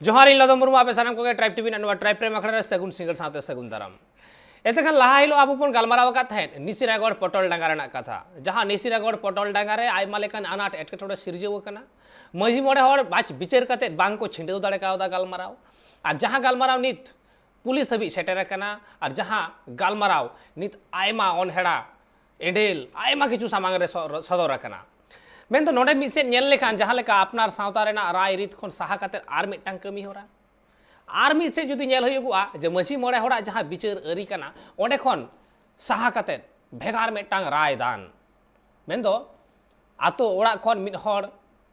जोहार इन लदम मुर्मू आपे सानम को ट्राइब टीवी नवा ट्राइब प्रेम अखड़ा सगुन सिंगल साथे सगुन दाराम एतखान लहा हिलो अब बन गालमाराव का थाहेन निसिरागढ़ पटल डांगा रेना कथा जहां निसिरागढ़ पटल डांगा रे आयमा लेकान अनाट एटकेटोड़े सिरजेव कना मजी मोड़े हर बाच बिचार कते बांग को छिंडेव दाड़े कावदा गालमाराव और जहां गालमाराव नित पुलिस हबी सेटेर कना और जहां गालमाराव नित आयमा अनहेड़ा एंडेल आयमा किछु सामांग रे सदर कना मेन तो नोडे मिसे नेल लेखान जहां लेका अपनार सावता रेना राय रीत खन साहा कते आर मिटटांग कमी होरा आर मिसे जुदी नेल हुयुगुआ जे मझी मोड़े होड़ा जहां बिचार अरी कना ओंडे खन साहा कते भेगार मिटटांग राय दान मेन दो आतो ओड़ा खन मिट हर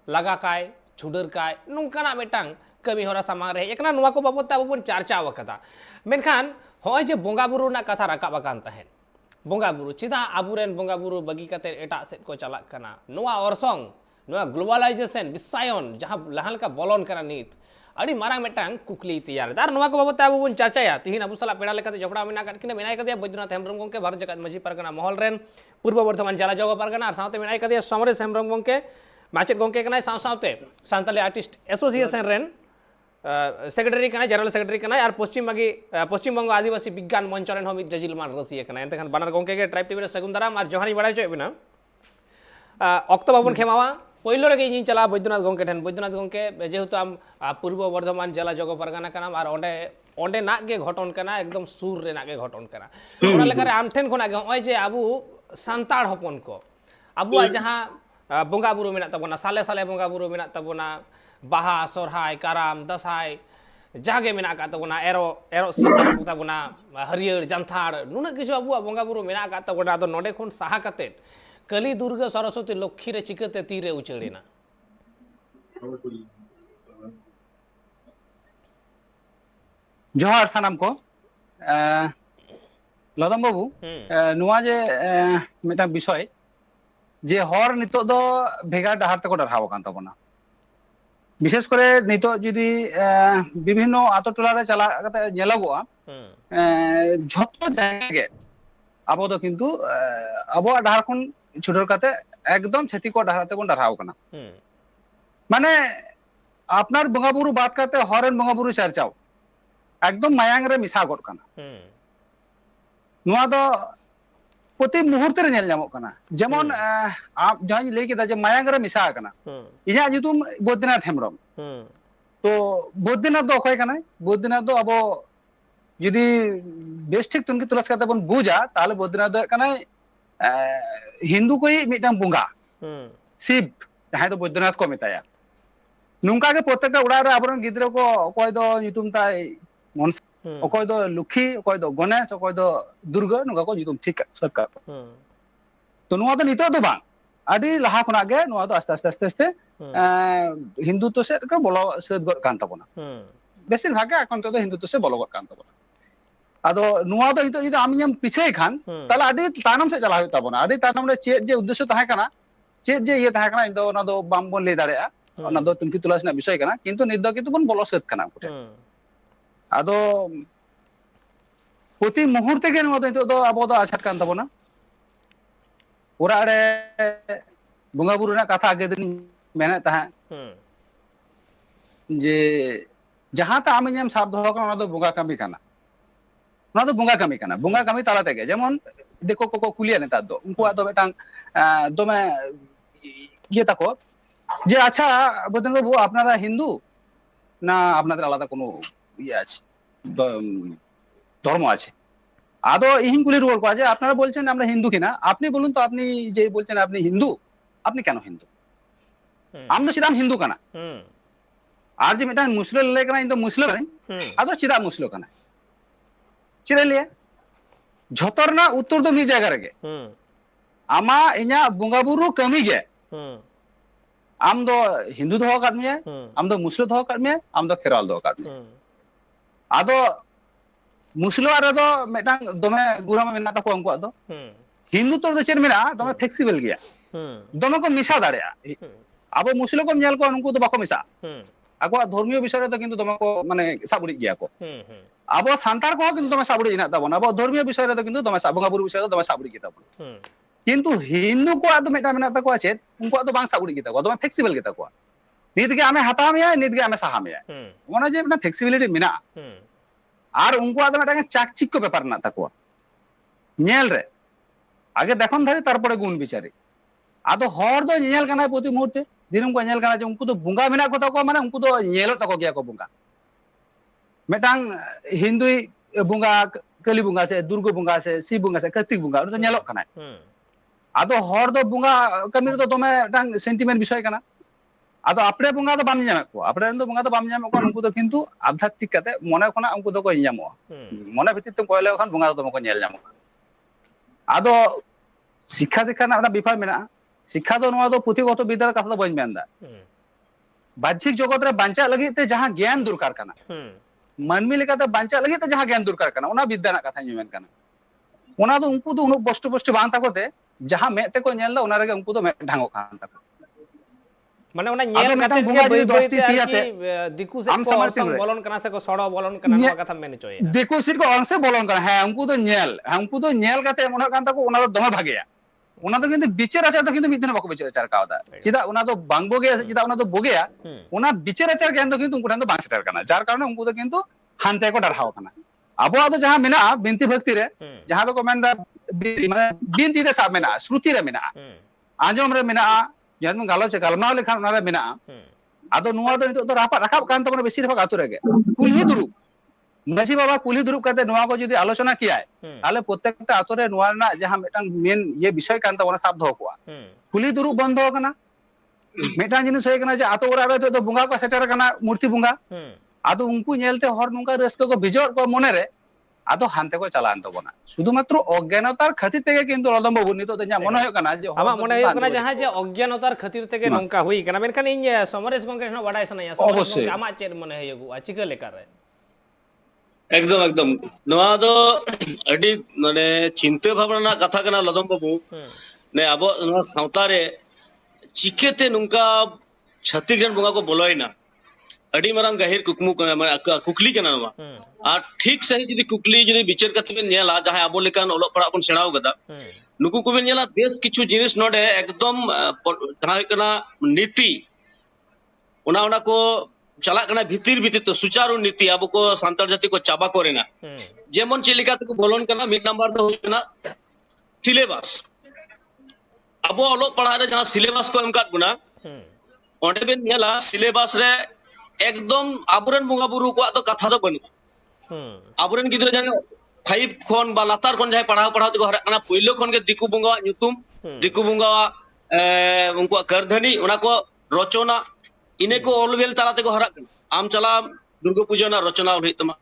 लगा काय छुडर काय नोंकाना मिटटांग कमी होरा सामांग रे एकना नुवा को बाबत अब बन चर्चा वकदा मेनखान होय जे बोंगा बुरु ना कथा राकाब आकान तहेन बोंगा बुरु चिदा आबुरेन बोंगा बुरु बगी कते एटा सेट को चलाक कना नुवा ऑरसोंग नुवा ग्लोबलाइजेशन विसायन जहां लहाल का बोलन कना नीत अड़ी मारांग मेटांग कुकली तैयार दार नुवा को बाबत अब बन चर्चाया तिहिन अबु सला पेड़ा लेकते जपड़ा मेना कटकिने मेनाय कदे बैद्यनाथ हेमब्रम गंके भारत जगत मझी परगना महल रेन पूर्व वर्धमान जला जगह परगना और साथे मेनाय कदे समरेश हेमब्रम गंके माचेत गंके कनाय साथे Santali artist association rain secretary कना जनरल सेक्रेटरी कना और पश्चिम बंग आदिवासी विज्ञान मंच रेन हम जजिल मान रसी कना एनते खान बानर गंके के ट्राइब टीवी सगुन दाराम और जोहारी बड़ाय चो बिना अक्तो बाबन खेमावा पहिलो रे इन चला बैद्यनाथ गंके ठेन बैद्यनाथ गंके जेहेतु आम पूर्व वर्धमान जिला जगह परगना कना और ओंडे ओंडे नाक गे घटन कना एकदम सुर रे नाक गे घटन कना ओना लेकारे आम ठेन खना गे होय जे आबू सांताड़ हपन को आबू जहां बोंगा बुरु मेना तबना साले साले बोंगा बुरु मेना तबना बाहा सोरहाय काराम दसाय जागे मेना का तबना एरो एरो सिम तबना हरियर जानथाड़ नुना किछु आबू बोंगा बुरु मेना का तबना दो नोडे खन साहा कते कली दुर्गा सरस्वती लक्ष्मी रे चिकते तीरे उचड़ेना जोहार सानाम को लदम बाबू नुआ जे मेटा विषय जे हर नितो दो भेगार डाहार तको डाहाव कान तबना विशेष करे नितो जुदी विभिन्न आतो टोला रे चला कते नेलगोआ झोतो जागे आबो दो किंतु आबो डाहार खन छुडर कते एकदम छेती को डाहार तको डाहाव कना माने आपनार बंगाबुरु बात करते हरन बंगाबुरु चर्चाओ एकदम मायांग रे मिसा गड कना नुआ दो प्रति मुहूर्त रे नेल जामो कना जेमन आप जहां लेय केदा जे मायांग रे मिसा कना इहा जुतुम बैद्यनाथ हेमब्रम तो बैद्यनाथ दो अखय कना बैद्यनाथ दो अबो जुदी बेस्टिक तुमकी तुलस करते बन बुझा ताले बैद्यनाथ दो कना हिंदू कोई मिटन बुंगा शिव जहां दो बैद्यनाथ को मेताया नुंका के प्रत्येक उड़ा रे आबरन गिद्रो को अकय दो युतुम ताय मनस अकय दो लुखी अकय दो गणेश अकय दो दुर्गा नुका को युतुम ठीक सबका तो नुआ दो नितो दो बांग आदि लहा खना गे नुआ दो आस्ते आस्ते आस्ते हिंदुत्व से को बोलो सेद गड कान तबना बेसिर भागे अकन तो हिंदुत्व से बोलो गड कान तबना आदो नुआ दो हितो इदो आमियम पिछे खान ताला आदि तानम से चला होता बना आदि तानम रे चेत जे उद्देश्य तहा कना चेत जे ये तहा कना इदो ना दो बाम बोन ले दाड़ेया ना दो तुमकी तुलस ना विषय कना किंतु निद दो किंतु बन बोलो सेद कना कुटे आदो प्रति मुहूर्त के नुआ दो हितो दो आबो दो आछात कान तबना ओरा रे बोंगा बुरु ना कथा आगे दिन मेने तहा जे जहां ता आमियम साब दो कना दो बोंगा कमी कना ना दो बोंगा कमी ताला तेगे जेमन देखो को कुलिया नेता दो उनको दो बेटांग दो में ये तको जे अच्छा बदन बाबू আপনারা হিন্দু না আপনাদের আলাদা কোনো ইয়ে আছে ধর্ম আছে আদো ইহিন কুলি রুল কয় যে আপনারা বলছেন আমরা হিন্দু কিনা আপনি বলুন তো আপনি যে বলছেন আপনি হিন্দু আপনি কেন হিন্দু আমি তো সিদাম হিন্দু কানা আর যে মেটা মুসলিম লে কানা ইন তো মুসলিম আদো সিদা মুসলিম কানা চিরে লিয়ে ঝতরনা উত্তর দো মি জায়গা রেগে আমা ইনা বঙ্গাবুরু কমি গে आम दो हिंदू दो काट में आम दो मुस्लिम दो काट में आम दो खेरवाल दो काट में आदो मुस्लिम आरे दो मेटांग दोमे गुरा में मेना को उनको दो हिंदू तो चेर मेना दोमे फ्लेक्सिबल गया दोमे को मिसा दाड़या आबो मुस्लिम को नेल को उनको तो बाको मिसा आको धर्मीय विषय तो किंतु दोमे को माने साबुड़ी गया को आबो सांतार को किंतु दोमे साबुड़ी इना तबन आबो धर्मीय विषय तो किंतु दोमे साबुगाबुरु विषय तो दोमे साबुड़ी गया तबन किंतु हिंदू को आदो मेटा मेना तको आछे उनको आदो बांग साबुड़ी गया को दोमे फ्लेक्सिबल गया को ᱱᱤᱛ ᱜᱮ ᱟᱢᱮ ᱦᱟᱛᱟᱣ ᱢᱮᱭᱟ, ᱱᱤᱛ ᱜᱮ ᱟᱢᱮ ᱥᱟᱦᱟ ᱢᱮᱭᱟ, ᱚᱱᱟ ᱡᱮ ᱢᱤᱫᱴᱟᱝ ᱯᱷᱞᱮᱠᱥᱤᱵᱤᱞᱤᱴᱤ ᱢᱮᱱᱟᱜᱼᱟ। আর উনকুয়াদ মিটাং চাকচিক্য ব্যাপার না তাকুয়া ᱧᱮᱞ ᱨᱮ আগে দেখুন ধারি তারপরে গুণ বিচারে আদো হর দো ᱧᱮᱞ কানা প্রতি মুহূর্তে দিনম কো ᱧᱮᱞ কানা যে উনকু তো বুঙ্গা মেনা কথা কো মানে উনকু তো ᱧᱮᱞᱚᱜ তাকো গিয়া কো বুঙ্গা মিটাং হিন্দুই বুঙ্গা কালী বুঙ্গা সে দুর্গা বুঙ্গা সে শিব বুঙ্গা সে কার্তিক বুঙ্গা উনি তো ᱧᱮᱞᱚᱜ কানা আদো হর দো বুঙ্গা কামি তো দমে মিটাং সেন্টিমেন্ট বিষয় কানা আদো আপনি বুঙ্গা তো বাম ᱧᱟᱢᱮᱫ ᱠᱚ আপনি ᱫᱚ বুঙ্গা তো বাম ᱧᱟᱢᱮᱫ ᱠᱚ উনকু তো কিন্তু আধ্যাত্মিক কাতে মনে কোনা উনকু ᱫᱚ ᱠᱚ ᱧᱟᱢᱚᱜᱼᱟ মনে ভিতর তে কয়লে ওখান বুঙ্গা তো মকো ᱧᱮᱞ ᱧᱟᱢᱚᱜᱼᱟ আদো শিক্ষা দীক্ষা না বিফার মেনা শিক্ষা তো নোয়া তো পুঁথিগত বিদ্যার কথা তো বইন মেনদা বাহ্যিক জগৎ রে বাঞ্চা লাগি তে যাহা জ্ঞান দরকার কানা মানমি লেকাতে বাঞ্চা লাগি তে যাহা জ্ঞান দরকার কানা ওনা বিদ্যা না কথা নিমেন কানা ওনা তো উনকু তো উনক বস্তু বস্তু বাং তাকোতে যাহা মেতে কো ᱧᱮᱞ লা ওনা রেগে উনকু তো মে ঢাঙ্গো খান তাকো মানে ওনা ᱧᱮᱞ কাতে গে বই বইতে আর কি দিকু সে কো অর্সং বলন কানা সে কো সড়ো বলন কানা নোয়া কথা মেনে চয় দিকু সির কো অংশে বলন কানা হ্যাঁ উনকু তো ᱧᱮᱞ হ্যাঁ উনকু তো ᱧᱮᱞ কাতে মনে কান তাকো ওনা তো দমে ভাগেয়া ওনা তো কিন্তু বিচার আচার তো কিন্তু মিদনে বাকো বিচার আচার কাওদা চিদা ওনা তো বাং বগেয়া চিদা ওনা তো বগেয়া ওনা বিচার আচার জ্ঞান তো কিন্তু উনকু ঠান তো বাং সেটার কানা যার কারণে উনকু তো কিন্তু হানতে কো ডারহাও কানা আবো আদো যাহা মেনা বিনতি ভক্তি রে যাহা তো কো মেনদা মানে বিনতি রে সাব মেনা শ্রুতি রে মেনা আঞ্জম রে মেনা যেমন গালোচ গালমাও লেখান ওনা রে মেনা আদো নোয়া তো নিতো তো রাখাব কান তো বেশির ভাগ আতু রেগে কুলহি দুরুপ মাঝি বাবা কুলহি দুরুপ কাতে নোয়া কো যদি আলোচনা কিয়ায় তাহলে প্রত্যেকটা আতরে নোয়া না যাহা মেটাং মেন ইয়ে বিষয় কান তো ওনা সাব দহ কোয়া কুলহি দুরুপ বন্ধ কানা মেটাং জিনিস হয়ে কানা যে আতো ওরা রে তো বুঙ্গা কো সেটার কানা মূর্তি বুঙ্গা আদো উনকু ᱧᱮᱞতে হর নুঙ্কা রাস্কা কো বিজর কো মনে রে আদো হানতে কো চালান তো বনা শুধুমাত্র অজ্ঞানতার খাতির থেকে কিন্তু রদম বাবু নিতো তো যা মনে হয় কানা যে আমা মনে হয় কানা যাহা যে অজ্ঞানতার খাতির থেকে নঙ্কা হুই কানা মেনখান ইন সমরেশ গঙ্কে না বাডাই সানায়া সমরেশ গঙ্কে আমা চের মনে হয় গু আচিকা লেকারে একদম একদম নোয়া দো আডি মানে চিন্তা ভাবনা না কথা কানা লদম বাবু নে আবো নোয়া সাউতা রে চিকেতে নুঙ্কা ছত্তিশগढ़ বুঙ্গা কো বলয় না আডি মারাং গাহির কুকমু কুকলি কানা নোয়া আর ঠিক সহি যদি কুকলি যদি বিচার কাতে বেন নেলা যাহা আবো লেকান অলক পড়া বন সেড়াও গদা নুকু কো বেন নেলা বেশ কিছু জিনিস নডে একদম যাহা কানা নীতি ওনা ওনা কো চালা কানা ভিতির ভিতির তো সুচারু নীতি আবো কো সান্তাল জাতি কো চাবা করে না যেমন চিলিকা তো বলন কানা মিড নাম্বার দো হই না সিলেবাস আবো অলক পড়া রে যাহা সিলেবাস কো এমকাত গুনা ওন্ডে বেন নেলা সিলেবাস রে একদম আবুরেন বুঙ্গা বুরু কো তো কথা তো বনু আবুরেন গিদ্রা জানে 5 খন বা লাতার খন যাই পড়াও পড়াও তো হরে কানা পয়লো খন গে দিকু বুঙ্গা নিতুম দিকু বুঙ্গা উনকু করধনি ওনা কো রচনা इने को ऑलवेल ताला ते को हरा आम चला दुर्गा पूजा ना रचना हुई तमा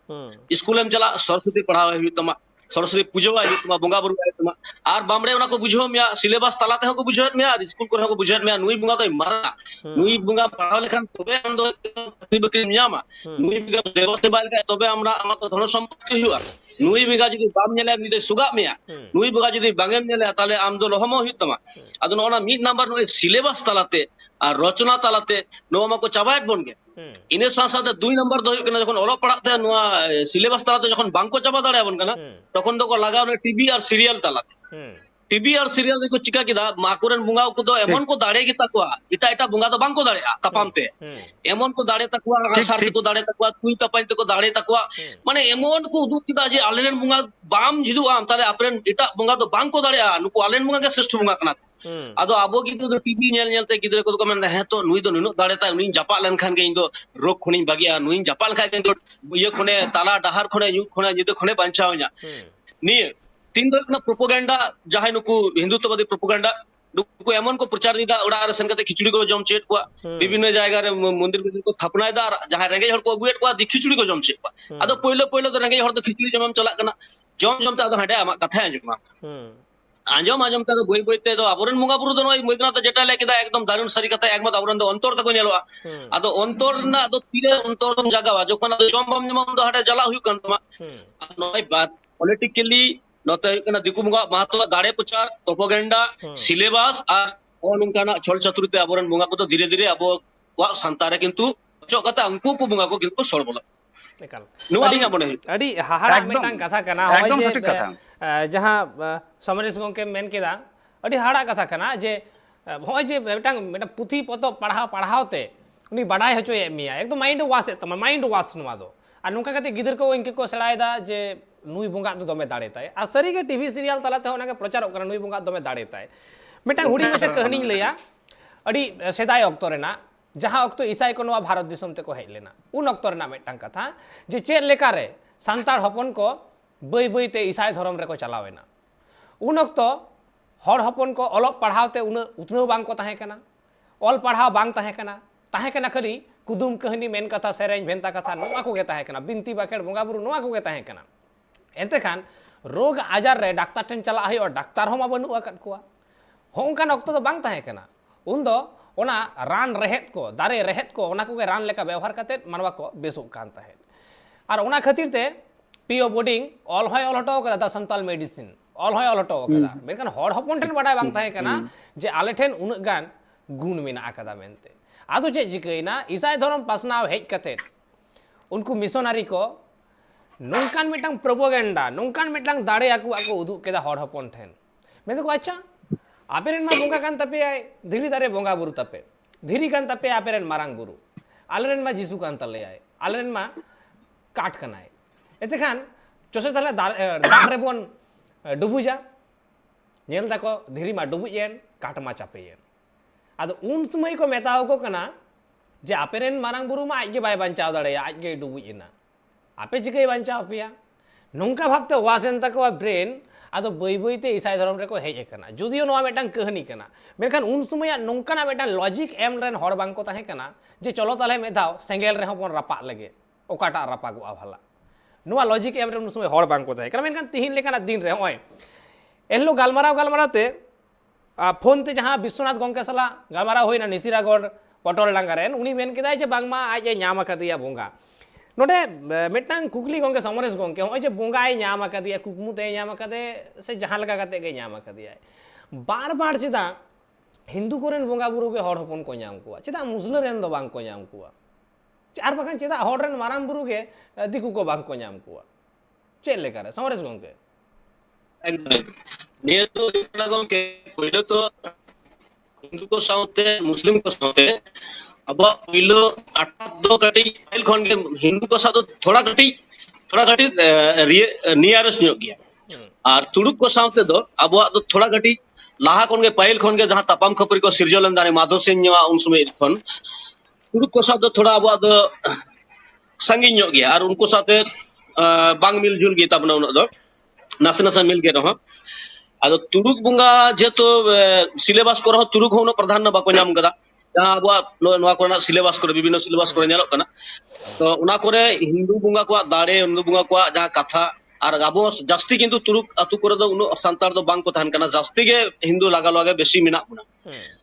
स्कूल में चला सरस्वती पढ़ावा हुई तमा सरस्वती पूजवा हुई तमा बंगा बुरु हुई तमा आर बामरे उना को बुझो मिया सिलेबस ताला ते को बुझो मिया स्कूल को को बुझो मिया नुई बुंगा तो मरा नुई बुंगा पढ़ाव लेखान तबे हम दो बकरी मियामा नुई बिगा देवते बाल का तबे हमरा आमा तो धन सम्पत्ति हुआ नुई बिगा जदी बाम नेले निदे सुगा मिया नुई बिगा जदी बांगेम नेले ताले आम दो लहमो हुई तमा अदो ओना मिड नंबर नो सिलेबस तालाते আর রচনা তালাতে নোয়া কো চাবাইট বনগে ইনে সাথে 2 নাম্বার দই কেনা যখন অল পড়াতে নোয়া সিলেবাস তালাতে যখন বাঙ্কো চাবা দাঁড়ায় বন কেনা তখন তো লাগাও না টিভি আর সিরিয়াল তালাতে টিভি আর সিরিয়াল দেখো চিকা কিদা মাকুরেন বুঙ্গা কো তো এমন কো দাঁড়ে কি তাকুয়া এটা বুঙ্গা তো বাঙ্কো দাঁড়ে তাপামতে এমন কো দাঁড়ে তাকুয়া আসার কো দাঁড়ে তাকুয়া তুই তাপাইতে কো দাঁড়ে তাকুয়া মানে এমন কো উদুক কিদা যে আলেন বুঙ্গা বাম জিদু আম তালে আপরেন এটা বুঙ্গা তো বাঙ্কো দাঁড়ে নুকু আলেন বুঙ্গা কে শ্রেষ্ঠ বুঙ্গা কানা আদো আবো কিন্তু টিভি নেল নেলতে গিদরে কো মেন হে তো নুই দো নুনো দাঁড়ে তা নুই জাপা লেন খান গে ইndo রোগ খনি বাগিয়া নুই জাপাল খাই কিন্তু ইয়ে খনে তালা ডাহার খনে ইউ খনে জিদে খনে বাঞ্চাও냐 নিয়ে তিন ধরনের প্রোপাগান্ডা যাহাই নুকু হিন্দুত্ববাদী প্রোপাগান্ডা নুকু এমন কো প্রচার দিদা ওড়া আর সেনকাতে খিচুড়ি কো জম চেট কোয়া বিভিন্ন জায়গা রে মন্দির বিদির কো থাপনায় দা যাহাই রেঙ্গে হর কো গুয়েট কোয়া দি খিচুড়ি কো জম চেট কোয়া আদো পয়লো তো রেঙ্গে হর তো খিচুড়ি জম চলা কানা জম তা আদো হাডে আমা কথা আঞ্জমা আঞ্জম তা বই বইতে তো আবরণ মুঙ্গা বুরু তো নয় মইদনা তো যেটা লেকিদা একদম দারুণ সারি কথা একমত আবরণ তো অন্তর তক নেলবা আদো অন্তর না আদো তীরে অন্তর তম জাগাবা যখন আদো জম বম জম তো হাডে জ্বালা হুই কান তোমা নয় বাত পলিটিক্যালি নতে কেনা দিকু মুঙ্গা মাহাতো দাড়ে প্রচার প্রোপাগান্ডা সিলেবাস আর অনকানা ছল চতুরিতে আবরণ মুঙ্গা কো তো ধীরে ধীরে আবো ওয়া সান্তারে কিন্তু চকতা অঙ্কু কো মুঙ্গা কো কিন্তু সর বলা একাল নুয়া লিঙ্গা বনে আডি হাহাড়া মিটাং কথা কানা হয় যে যাহা সমরেশ গঙ্কে মেন কেদা আডি হাড়া কথা কানা যে হয় যে মিটাং পুঁথি পত পড়াওতে उनी बाडाय हचोय मिया एकदम माइंड वाश तमा माइंड वाश नवा दो और नोंका कते गिदर को इनके को सेलायदा जे नुई बोंगा दो दमे दाड़े ताय आ सरी के टीवी सीरियल तलाते होना के प्रचार करना नुई बोंगा दमे दाड़े ताय मिटांग हुडी मचे कहानी लैया अड़ी सेदाय ऑक्टो रेना जहां ऑक्टो ईसाई को नवा भारत दिसम ते को हेज लेना उन ऑक्टो रेना मिटांग कथा जे चेद लेका रे सांतार हपन को बई बई ते ईसाई धर्म रे को चलावेना उन ऑक्टो हर हपन को अलग पढ़ावते उन उतनो बांग को ताहे कना ऑल पढ़ाव बांग ताहे कना खाली कुदुम कहानी मेन कथा सेरेंज भेंता कथा नोआ को गे ताहे कना बिनती बाखेड़ बोंगा बुरु नोआ को गे ताहे कना एंते खान रोग आजार रे डाक्तार ठेन चला हयो डाक्तार हो मा बनु अकत कोआ होंकान ऑक्टो दो बांग ताहे कना उन दो ओना रान रहेत को दारे रहेत को ओना को गे रान लेका व्यवहार करते मानवा को बेसुक कान ताहे और ओना खातिर ते पीओ बोर्डिंग ऑल होय ऑल हटो कदा संताल मेडिसिन ऑल होय ऑल हटो कदा मेनखान हर हपन ठेन बाडाय बांग ताहे कना जे आले ठेन उन गान गुण मेना आकदा मेनते आदो चे जिकैना ईसाई धर्म पासनाव हेज कते उनको मिशनरी को नोंकान मिटांग प्रोपोगेंडा नोंकान मिटांग दाड़े आको उदु केदा हर हपन ठेन मेदो को अच्छा आपेरेन मा बोंगा कान तपे आय धीरी दारे बोंगा बुरु तपे धीरी कान तपे आपेरेन मारांग बुरु आलेरेन मा जीसु कान तले आय आलेरेन मा काट कनाय एते खान चोसे तले दाग रे बोन डुबुजा नेल दाको धीरी मा डुबुयेन काट मा चापेयेन आदो उन समय को मेताओ को कना जे आपेरेन मारांग बुरु मा आजगे बाय बांचाव दाड़ेया आजगे डुबुयेना आपे चिकै बांचाव पिया नोंका भाबते वासेन तक ब्रेन आदो बई बईते ईसाई धर्म रे को हेज कना जुदियो नोआ मेटांग कहानी कना मेनखान उन समय नोंकाना मेटांग लॉजिक एम रेन हर बांग को ताहे कना जे चलो ताले मेधाव सेंगेल रे होपन रापा लगे ओकाटा रापागोआ भला नोआ लॉजिक एम रे उन समय हर बांग को ताहे कना मेनखान तिहिन लेकाना दिन रे होय एलो गालमारावते फोन ते जहां विश्वनाथ गोंके सला गालमारा होइना निसिरागढ़ पटोल डांगा रेन उनी मेन केदाय जे बांगमा आज ᱧᱟᱢ akadiya बोंगा नोडे मिटांग कुकली गोंके समरेश गोंके होय जे बोंगा आय ᱧᱟᱢ akadiya कुकमु ते ᱧᱟᱢ akade से जहां लगा कते गे ᱧᱟᱢ akadiya बार बार चिदा हिंदू कोरेन बोंगा बुरु के हड़ हपन को ᱧᱟᱢ कुआ चिदा मुस्लिम रेन दो बांग को ᱧᱟᱢ कुआ आर बाखान चिदा हड़ रेन मारांग बुरु के दिकु को बांग को ᱧᱟᱢ कुआ चे लेकर समरेश गोंके निये तो लगन के पहले तो हिंदू को साउते मुस्लिम को साउते अब पहले अटक दो कटी पहल खन के हिंदू को साथ थोड़ा कटी नियरेस्ट ᱧᱚᱜ गया और तुड़ुक को साउते दो अब दो थोड़ा कटी लाहा खन के पहल खन के जहां तापाम खपरी को सिरजलन दाने माधव सिंह ᱧᱚᱜ उन समय खन तुड़ुक को साथ थोड़ा अब दो संगीन ᱧᱚᱜ गया और उनको साथे बांग मिलजुल गई तबना उन दो नासे नासे मिल गए रहो आदो तुरुक बुंगा जेतो सिलेबस को रहो तुरुक होनो प्रधान न बाको ᱧᱟᱢ कदा जहां अब नोआ कोना सिलेबस को विभिन्न सिलेबस को ᱧᱮᱞᱚᱜ कना तो उना कोरे हिंदू बुंगा को दाड़े हिंदू बुंगा को जहां कथा और आबो जास्ती किंतु तुरुक अतु करे दो उनो संतार दो बांग को तहन कना जास्ती गे हिंदू लागा लागे बेसी मिना बुना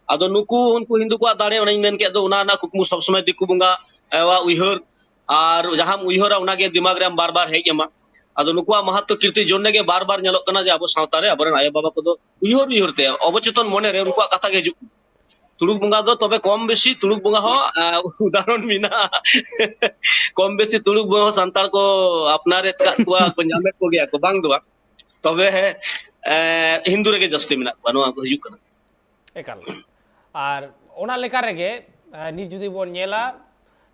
आदो नुकु उनको हिंदू को दाड़े उनाई मेन के दो उना ना कुकमु सब समय दिकु बुंगा वा उइहर और जहां उइहरा उना के दिमाग रे बार बार हेज एमा आदो नुकुआ महत्व कीर्ति जोन्ने के बार बार ᱧᱮᱞᱚᱜ कना जे आबो सावता रे आबरन आयो बाबा को दो उइहर ते अवचेतन मने रे उनकुआ कथा गे तुरुक बुंगा दो तबे कम बेसी तुरुक बुंगा हो उदाहरण मिना कम बेसी तुरुक बुंगा संताल को अपनारे कुआ को ᱧᱟᱢᱮ को गया को बांग दुआ तबे है हिंदू रे के जस्ती मिना बनवा को हिजु कना एकाल और ओना लेका रेगे नि जुदी बोन नेला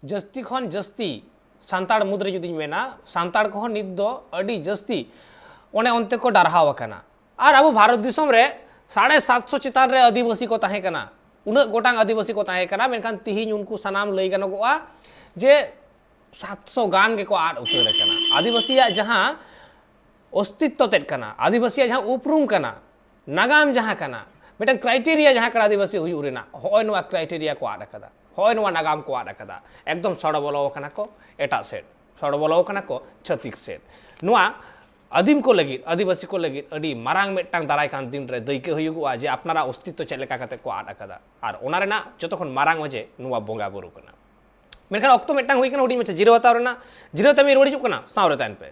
जस्ती खन जस्ती सांताड़ मुद्रे जुदी मेना सांताड़ को नित दो अडी जस्ती ओने ओनते को डरहाव कना और अब भारत दिसम रे 750 चितान रे आदिवासी को ताहे कना उन गोटांग आदिवासी को ताहे कना मेनखान तिहिन उनको सनाम लई गनोगोआ जे 700 गान के को आड़ उतर कना आदिवासी जहां अस्तित्व तेट कना आदिवासी जहां उपरूम कना नागाम जहां कना मिटन क्राइटेरिया जहां कर आदिवासी हुई उरेना होय नोआ क्राइटेरिया को आड़ कदा होय नोआ नागाम को आड़ कदा एकदम सड़बलो कना को एटा सेट सड़बलो कना को छतिक सेट नोआ आदिम को लगी आदिवासी को लगी अड़ी मारांग मेटांग दाराय कान दिन रे दैके हुयुगुआ जे अपनारा अस्तित्व चेक लेका कते को आड़ कदा और ओना रेना जतखन मारांग वजे नोआ बोंगा बुरु कना मेनखान ऑक्टो मेटांग हुई कना हुडी मचे जीरो हताव रेना जीरो तमी रोड़ी चुक कना सावरे तान पे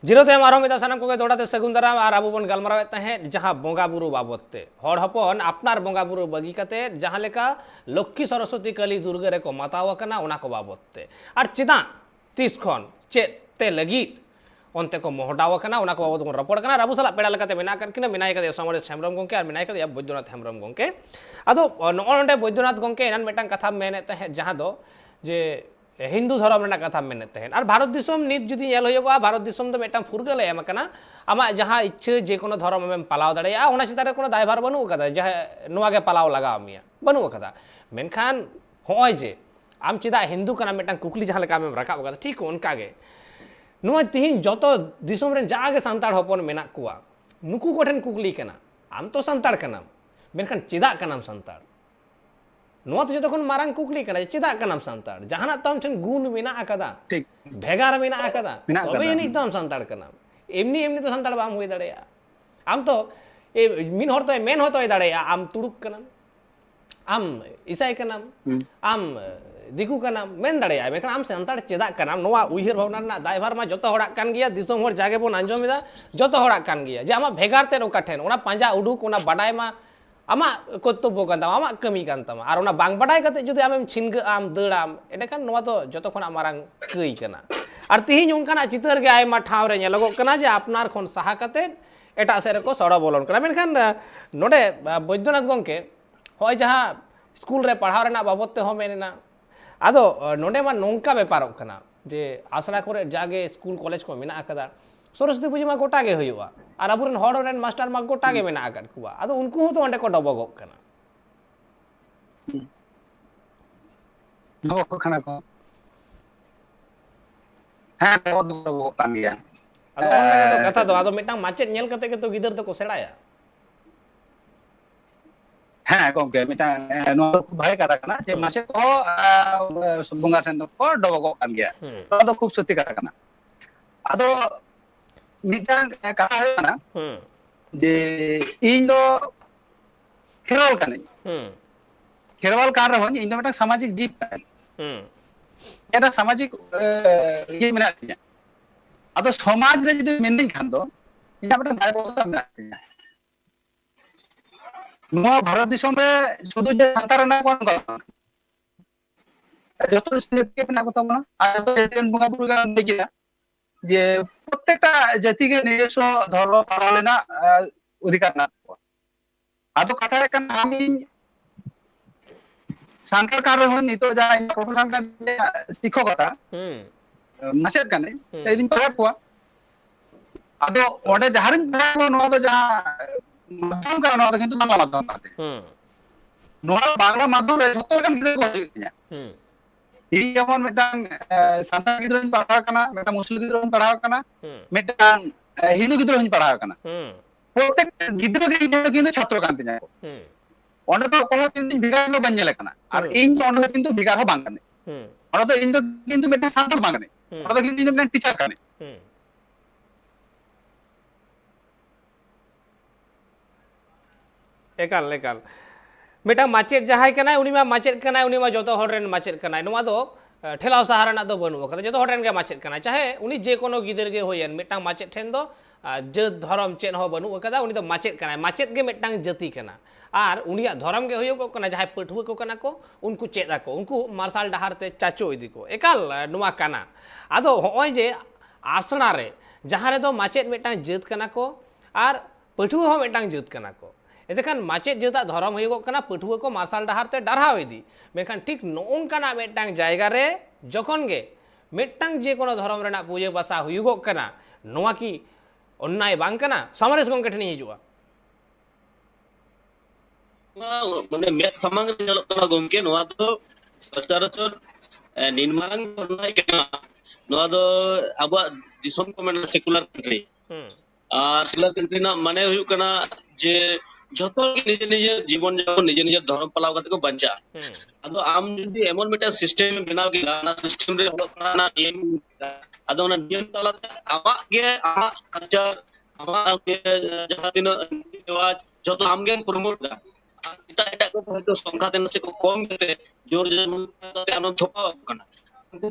जीरो ते मारो मिता सनम को दौड़ाते सगुन दाराम और आबो बन गलमाराव तहे जहां बोंगा बुरु बाबतते हड़ हपन अपनार बोंगा बुरु बगी कते जहां लेका लक्ष्मी सरस्वती काली दुर्गा रे को माताव कना ओना को बाबतते और चिदा 30 खन चे ते लगी onte ko mohdaw kana ona ko babod ropor kana rabu sala peda lekate mena kan kina menai kade Somares Hembrом gongke ar menai kade Bojjonath Hembrом gongke ado nonde Bojjonath gongke enan metang katha mene tahe jaha do je Hindu धर्म रना कथा मेने तहन और भारत दिसम नित जुदी nail होयोगा Bharat दिसम दो मेटांग फुरगल M कना आमा जहां इच्छा जे कोनो धर्म में पालाव दाड़ेया ओना चिता रे कोनो दायभार बनु कदा जहां नोआ गे पालाव लगा मिया बनु कदा मेनखान होय जे आम चिदा हिंदू कना मेटांग कुकली जहां लेका में रकाब कदा ठीक उनका गे नोआ तिहिन जतो दिसम रे जागे सांताड़ हपन मेना कुआ नुकु कोठन कुकली कना आम तो सांताड़ कना मेनखान चिदा कनाम सांताड़ नोआ तो जतखन मारांग कुकली कना चिदा कनाम सांताड़ जहाना तम ठन गुण मेना आकदा ठीक भेगार मेना आकदा मेना तबे आकदा। नहीं तो हम सांताड़ कनाम एमनी एमनी तो सांताड़ बाम हुई दाड़ेया आम तो ए मिन हर तो मेन होतो दाड़ेया आम तुड़ुक कनाम आम ईसाई कनाम आम दिकु कनाम मेन दाड़ेया मेखन आम सांताड़ चेदा कनाम नोआ उइहर भावना ना दायभार मा जतो हड़ाक कान गिया दिसोम हर जागे बोन आंजोमिदा जतो हड़ाक कान गिया जे आमा भेगार ते ओका ठेन ओना पांजा उडुक ओना बाडाय मा आमा कर्तव्य कान तामा आमा कमी कान तामा आर ओना बांग बाडाय कते जुदि आमेम छिनग आम दड़ाम एडेखान नोआ तो जतो खना मारांग कई कना आर तिहिन उनकाना चितर गे आयमा ठाव रे नेलगोग कना जे आपनार खन साहा कते एटा सेरे को सड़ा बोलन कना मेनखान नोडे बैद्यनाथ गंके होय जहां स्कूल रे पढ़ाव रेना बाबत ते हो मेनेना आदो नोडे मा नोंका बेपारोग कना जे आसरा करे जागे स्कूल कॉलेज को मेना आकदा सरस्वती पूजा मा गोटा गे हुयुआ आर अबुरेन हड़ रेन मास्टर मा गोटा गे मेना आकद कुआ आदो उनको हो तो ओंडे को डबगोग कना नो खाना को हाँ बहुत वो काम गया आदो ओंडे के तो कथा दो आदो मिटांग माचेद नेल कते के तो गिदर तो को सेड़ाया हाँ गomke मिटांग नो भाई कथा कना जे मासे को बुंगा ठन को डबगो काम गया तो खूब सत्य कथा कना आदो मिटांग कथा है ना जे इन दो खेरवाल कने खेरवाल कार रहो इन दो मिटांग सामाजिक जीव एटा सामाजिक ये मेना तिया आदो समाज रे जदि मेनदिन खान दो इना मिटांग दाय बोलता मेना तिया नो भारत दिसम रे शुधु जे सांतार ना कोन को जतो स्टेप के ना को तमना आ जतो जेन बुंगा बुरु गा देखिया जे प्रत्येकटा जाति के নিজস্ব ধর্ম পালনা অধিকার না আদো কথা কান আমি सांतार कार হন নিতো যা প্রফেশন কা শিক্ষকতা মাসের কানে এই দিন পড়া পোয়া আদো ওডে যাহারিন পড়া নো তো যা মাধ্যম কারণ ওটা কিন্তু বাংলা মাধ্যম কাতে নোয়া বাংলা মাধ্যম রে যত কান গিদর কো এই যেমন মেটাং সান্তাল গিদরন পড়াও কানা মেটা মুসলিম গিদরন পড়াও কানা মেটাং হিন্দু গিদরন পড়াও কানা প্রত্যেক গিদর কে কিন্তু ছাত্র কান্তি যায় ওনা তো কোনো কিন্তু বিগার লো বান যায় কানা আর এই ওনা কিন্তু বিগার হ বাংলা নেই ওনা তো ইন্দো কিন্তু মেটা সান্তাল বাংলা নেই ওনা তো কিন্তু মেটা টিচার কানে एकाल एकाल मिटा माचेद जहाय कनाय उनी मा माचेद कनाय उनी मा जतो हर रेन माचेद कनाय नोआ दो ठेलाव सहारा दो बनू कदा जतो हर रेन गे माचेद कनाय चाहे उनी जे कोनो गिदर गे होयन मिटांग माचेद ठेन दो जत धर्म चेन हो बनू कदा उनी दो माचेद कनाय माचेद गे मिटांग जति कना आर उनिया धर्म गे होयो को कना जहाय पठुआ को कना को उनको चेदा को उनको मार्शल डहार ते चाचो इदी को एकाल नोआ कना आदो होय जे आसना रे जहां रे दो माचेद मिटांग जत कना को आर पठुआ हो मिटांग जत कना को एतेखान माचेद जेता धर्म होयोगो कना पठुआ को मार्शल डहार ते डारहाव इदी मेखान ठीक नोंकाना मेटांग जायगा रे जखन गे मेटांग जे कोनो धर्म रेना पूजा बासा होयोगो कना नोआ की अन्याय बांग कना समरेश गंके ठनी हिजुआ माने मेत समांग रे जलो कना गंके नोआ तो सचराचर निनमांग अन्याय कना नोआ दो आबा दिसम को मेना सेकुलर कंट्री আর সেকুলার কান্ট্রি না মানে হুয়ুক কানা যে যত নিজে নিজে জীবন যাপন নিজে নিজের ধর্ম পালাও কাতে কো বাঞ্চা আদো আম যদি এমন মিটা সিস্টেম বেনাও গিলা না সিস্টেম রে হলো না নিয়ম আদো না নিয়ম তালাতে আমা গে আমা কালচার আমা গে জাতিন রিওয়াজ যত আম গে প্রমোট করা এটা এটা কো হয়তো সংখ্যা তেন সে কম গতে জোর যেমন আনন্দ থপা কানা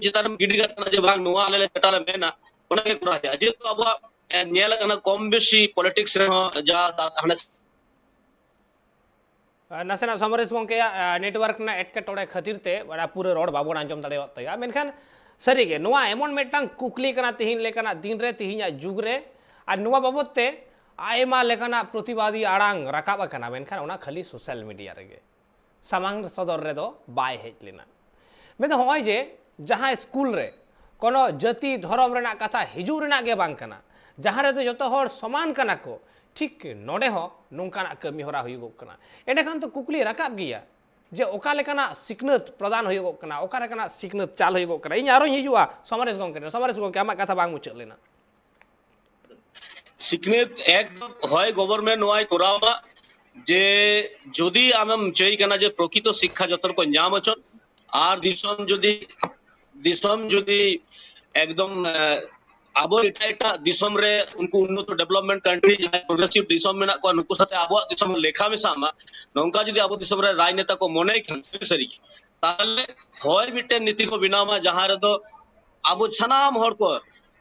যেতার গিডি কানা যে ভাগ নোয়া আলে কাটালে মেনা ওনাকে করা যায় যেহেতু আবু नेला कना कम बेसी पॉलिटिक्स रे जा हने नासेना समरेश गंके नेटवर्क ना एटके टोड़े खातिर ते बड़ा पूरे रोड बाबो आंजम दाड़े तया मेनखान सारी नोआ एमन मेटांग कुकली कना तिहिन लेकाना दिन रे तिहिना जुग रे और नोआ बाबत ते आयमा लेकाना प्रतिवादी आड़ांग राकाब कना मेनखान ओना खाली सोशल मीडिया रे सामांग सदर रे दो बाय हेज लेना मैं हय जे जहां स्कूल रे कोनो जाति धर्म रेना कथा हिजू रेना गे बांग कना जहां रे तो जतो हर समान कना को ठीक नोडे हो नोंकाना कमी होरा हुयुगोग कना एंडे तो कुकली राकाब गिया जे ओका लेकाना सिकनत प्रदान हुयुगोग कना ओका लेकाना सिकनत चाल हुयुगोग कना इन आरो हिजुआ समरेश गंके आमा कथा बांग मुचाद लेना सिकनेत एकदम হয় गवर्नमेंट नोआय कोरावा जे যদি आमम चई कना जे प्रकृत शिक्षा जतर को नाम अचन আর दिसम যদি एकदम आबो एटा एटा दिसम रे उनको उन्नत डेवलपमेंट कंट्री प्रोग्रेसिव दिसम में को नुको साथे आबो दिसम लेखा मेसा मा नोंका जदी आबो दिसम रे राजनेता को मने खन सरी ताले होय मिटे नीति को बिनामा जहां रे दो आबो सनाम हर को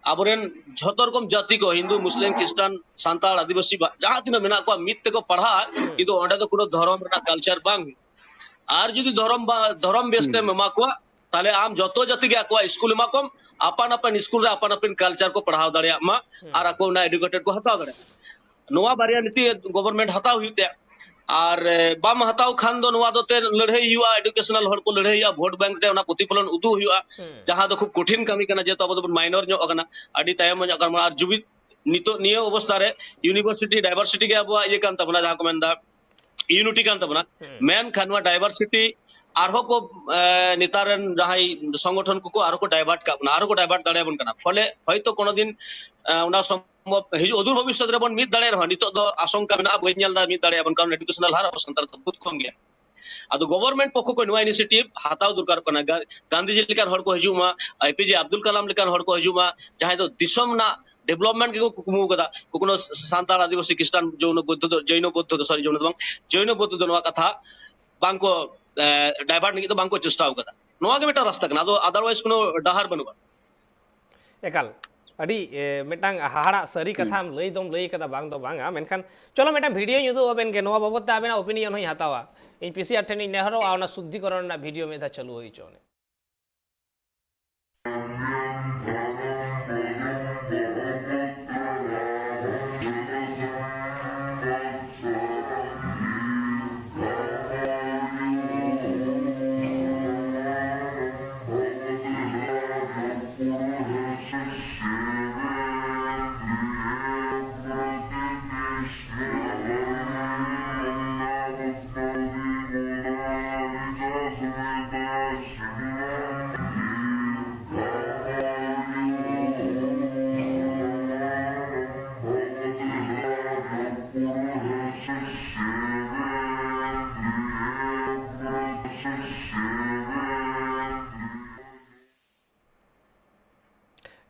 आबोरेन झोतो रकम जाति को हिंदू मुस्लिम क्रिश्चियन सांताल आदिवासी जहां तीन मेना को मित को पढ़ा किंतु ओंडे दो कोनो धर्म रे कल्चर बांग और जदी धर्म बेस्ते में मा को ताले आम जतो जाति के को स्कूल मा कम अपन अपन स्कूल रे अपन अपन कल्चर को पढ़ाव दाड़िया मा और आको ना एजुकेटेड को हताव दाड़े नोआ बारिया नीति गवर्नमेंट हताव हुइते और बाम हताव खान दो नोआ दोते लड़ाई हुआ एजुकेशनल हर को लड़ाई हुआ वोट बैंक रे ओना प्रतिफलन उदु हुआ जहां दो खूब कठिन कमी कना जे तो अब माइनर नो कना अडी तायम नो कना और जुबी नितो नियो अवस्था रे यूनिवर्सिटी डाइवर्सिटी के अब ये कान तबना जहां को मेनदा यूनिटी कान तबना मेन खानवा डाइवर्सिटी आरो को नेतारन जहाई संगठन को आरो को डाइवर्ट का आरो को डाइवर्ट दाड़े बन कना फले हयतो कोनो दिन ओना संभव हिजु अदूर भविष्य रे बन मित दाड़े रह नितो दो आशंका मेना बय नेल दा मित दाड़े बन कारण एजुकेशनल हार संतर बहुत कम गया आदो गवर्नमेंट पक्ष को नुआ इनिशिएटिव हाताव दुरकार कना गांधी जी लेकर हर को हिजुमा एपीजे अब्दुल कलाम लेकर हर को हिजुमा जहां दो दिसम ना डेवलपमेंट के कुकमु कदा कोनो सांताल आदिवासी क्रिश्चियन जैन बौद्ध सॉरी जैन बौद्ध दो नवा कथा बांको डाइवर्ट नहीं तो बांको चेष्टा कदा नोआ के मेटा रास्ता कना दो अदरवाइज कोनो डहार बनबा एकाल अड़ी मेटांग हाहाड़ा सारी कथा लई दम लई कदा बांग दो बांगा मेनखान चलो मेटा वीडियो युदो ओबेन के नोआ बाबत आबेना ओपिनियन होई हातावा इन पीसीआर ठेनी नेहरो आना शुद्धिकरण ना वीडियो में दा चालू होई चोने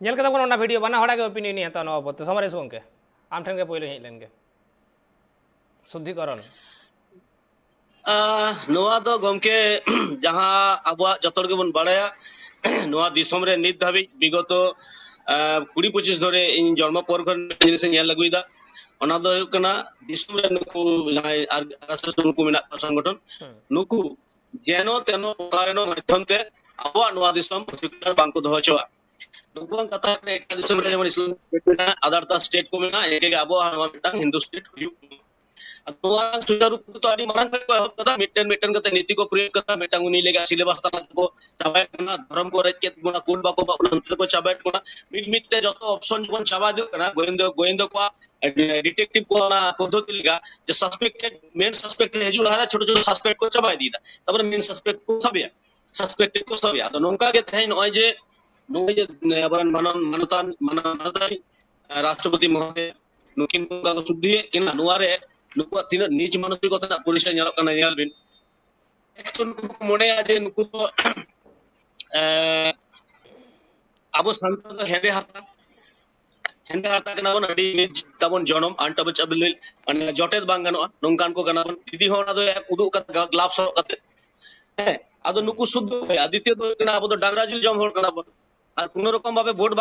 नेल कदा कोन वीडियो बना हड़ा के ओपिनियन नहीं हता नवा बत समरेश गंके आम ठन के पहिले हेज लेन के शुद्धिकरण नोआ दो गमके जहां अबवा जतोर के बन बाड़ाया नोआ दिसम रे नित धाबी विगत 20-25 धरे इन जन्म पर खन जिनिस नेल लगुइदा ओना दो कना दिसम रे नुकु जहां आरएसएस नुकु मेना संगठन नुकु जेनो तेनो कारणो माध्यमते अबवा नोआ दिसम अधिकार बांको दोहचवा नुकुन कथा रे एक दिसम रे जेमन इस्लाम स्टेट में आधारता स्टेट को मेना एक अबवा नोआ हिंदू स्टेट हुयु अतवा सुचारू तो आदि मारंग को कथा मिटन कते नीति को प्रयोग कथा मेटांग उनी लेगा सिलेबस तना को चाबाय कना धर्म को रचके गुना कोड बाको उनते को चाबाय कना मिते जतो ऑप्शन जोन चाबा दो कना गोविंद को डिटेक्टिव को ना पद्धति लेगा जो सस्पेक्टेड मेन सस्पेक्टेड हेजु हारा छोटो छोटो सस्पेक्ट को चाबाय दीदा तबर मेन सस्पेक्ट को सबया सस्पेक्टेड को सबया तो नोंका के थै नय जे अबन मानतान राष्ट्रपति महोदय नुकिन को शुद्धि किना नुआरे नुकु तीन नीच मानसिकता परिचय नेल कना नेल बिन एक तो नुकु मने आजे नुकु तो आबो संत तो हेदे हाता कना बन अडी नीच तबन जनम अनटचेबल माने जटेद बांग गनो नोंकान को कना बन दीदी होना दो उदु कत ग्लाव सो कते आदो नुकु शुद्ध आदित्य दो कना आबो तो डांगराजिल जम होर कना बन और कोनो रकम भाबे वोट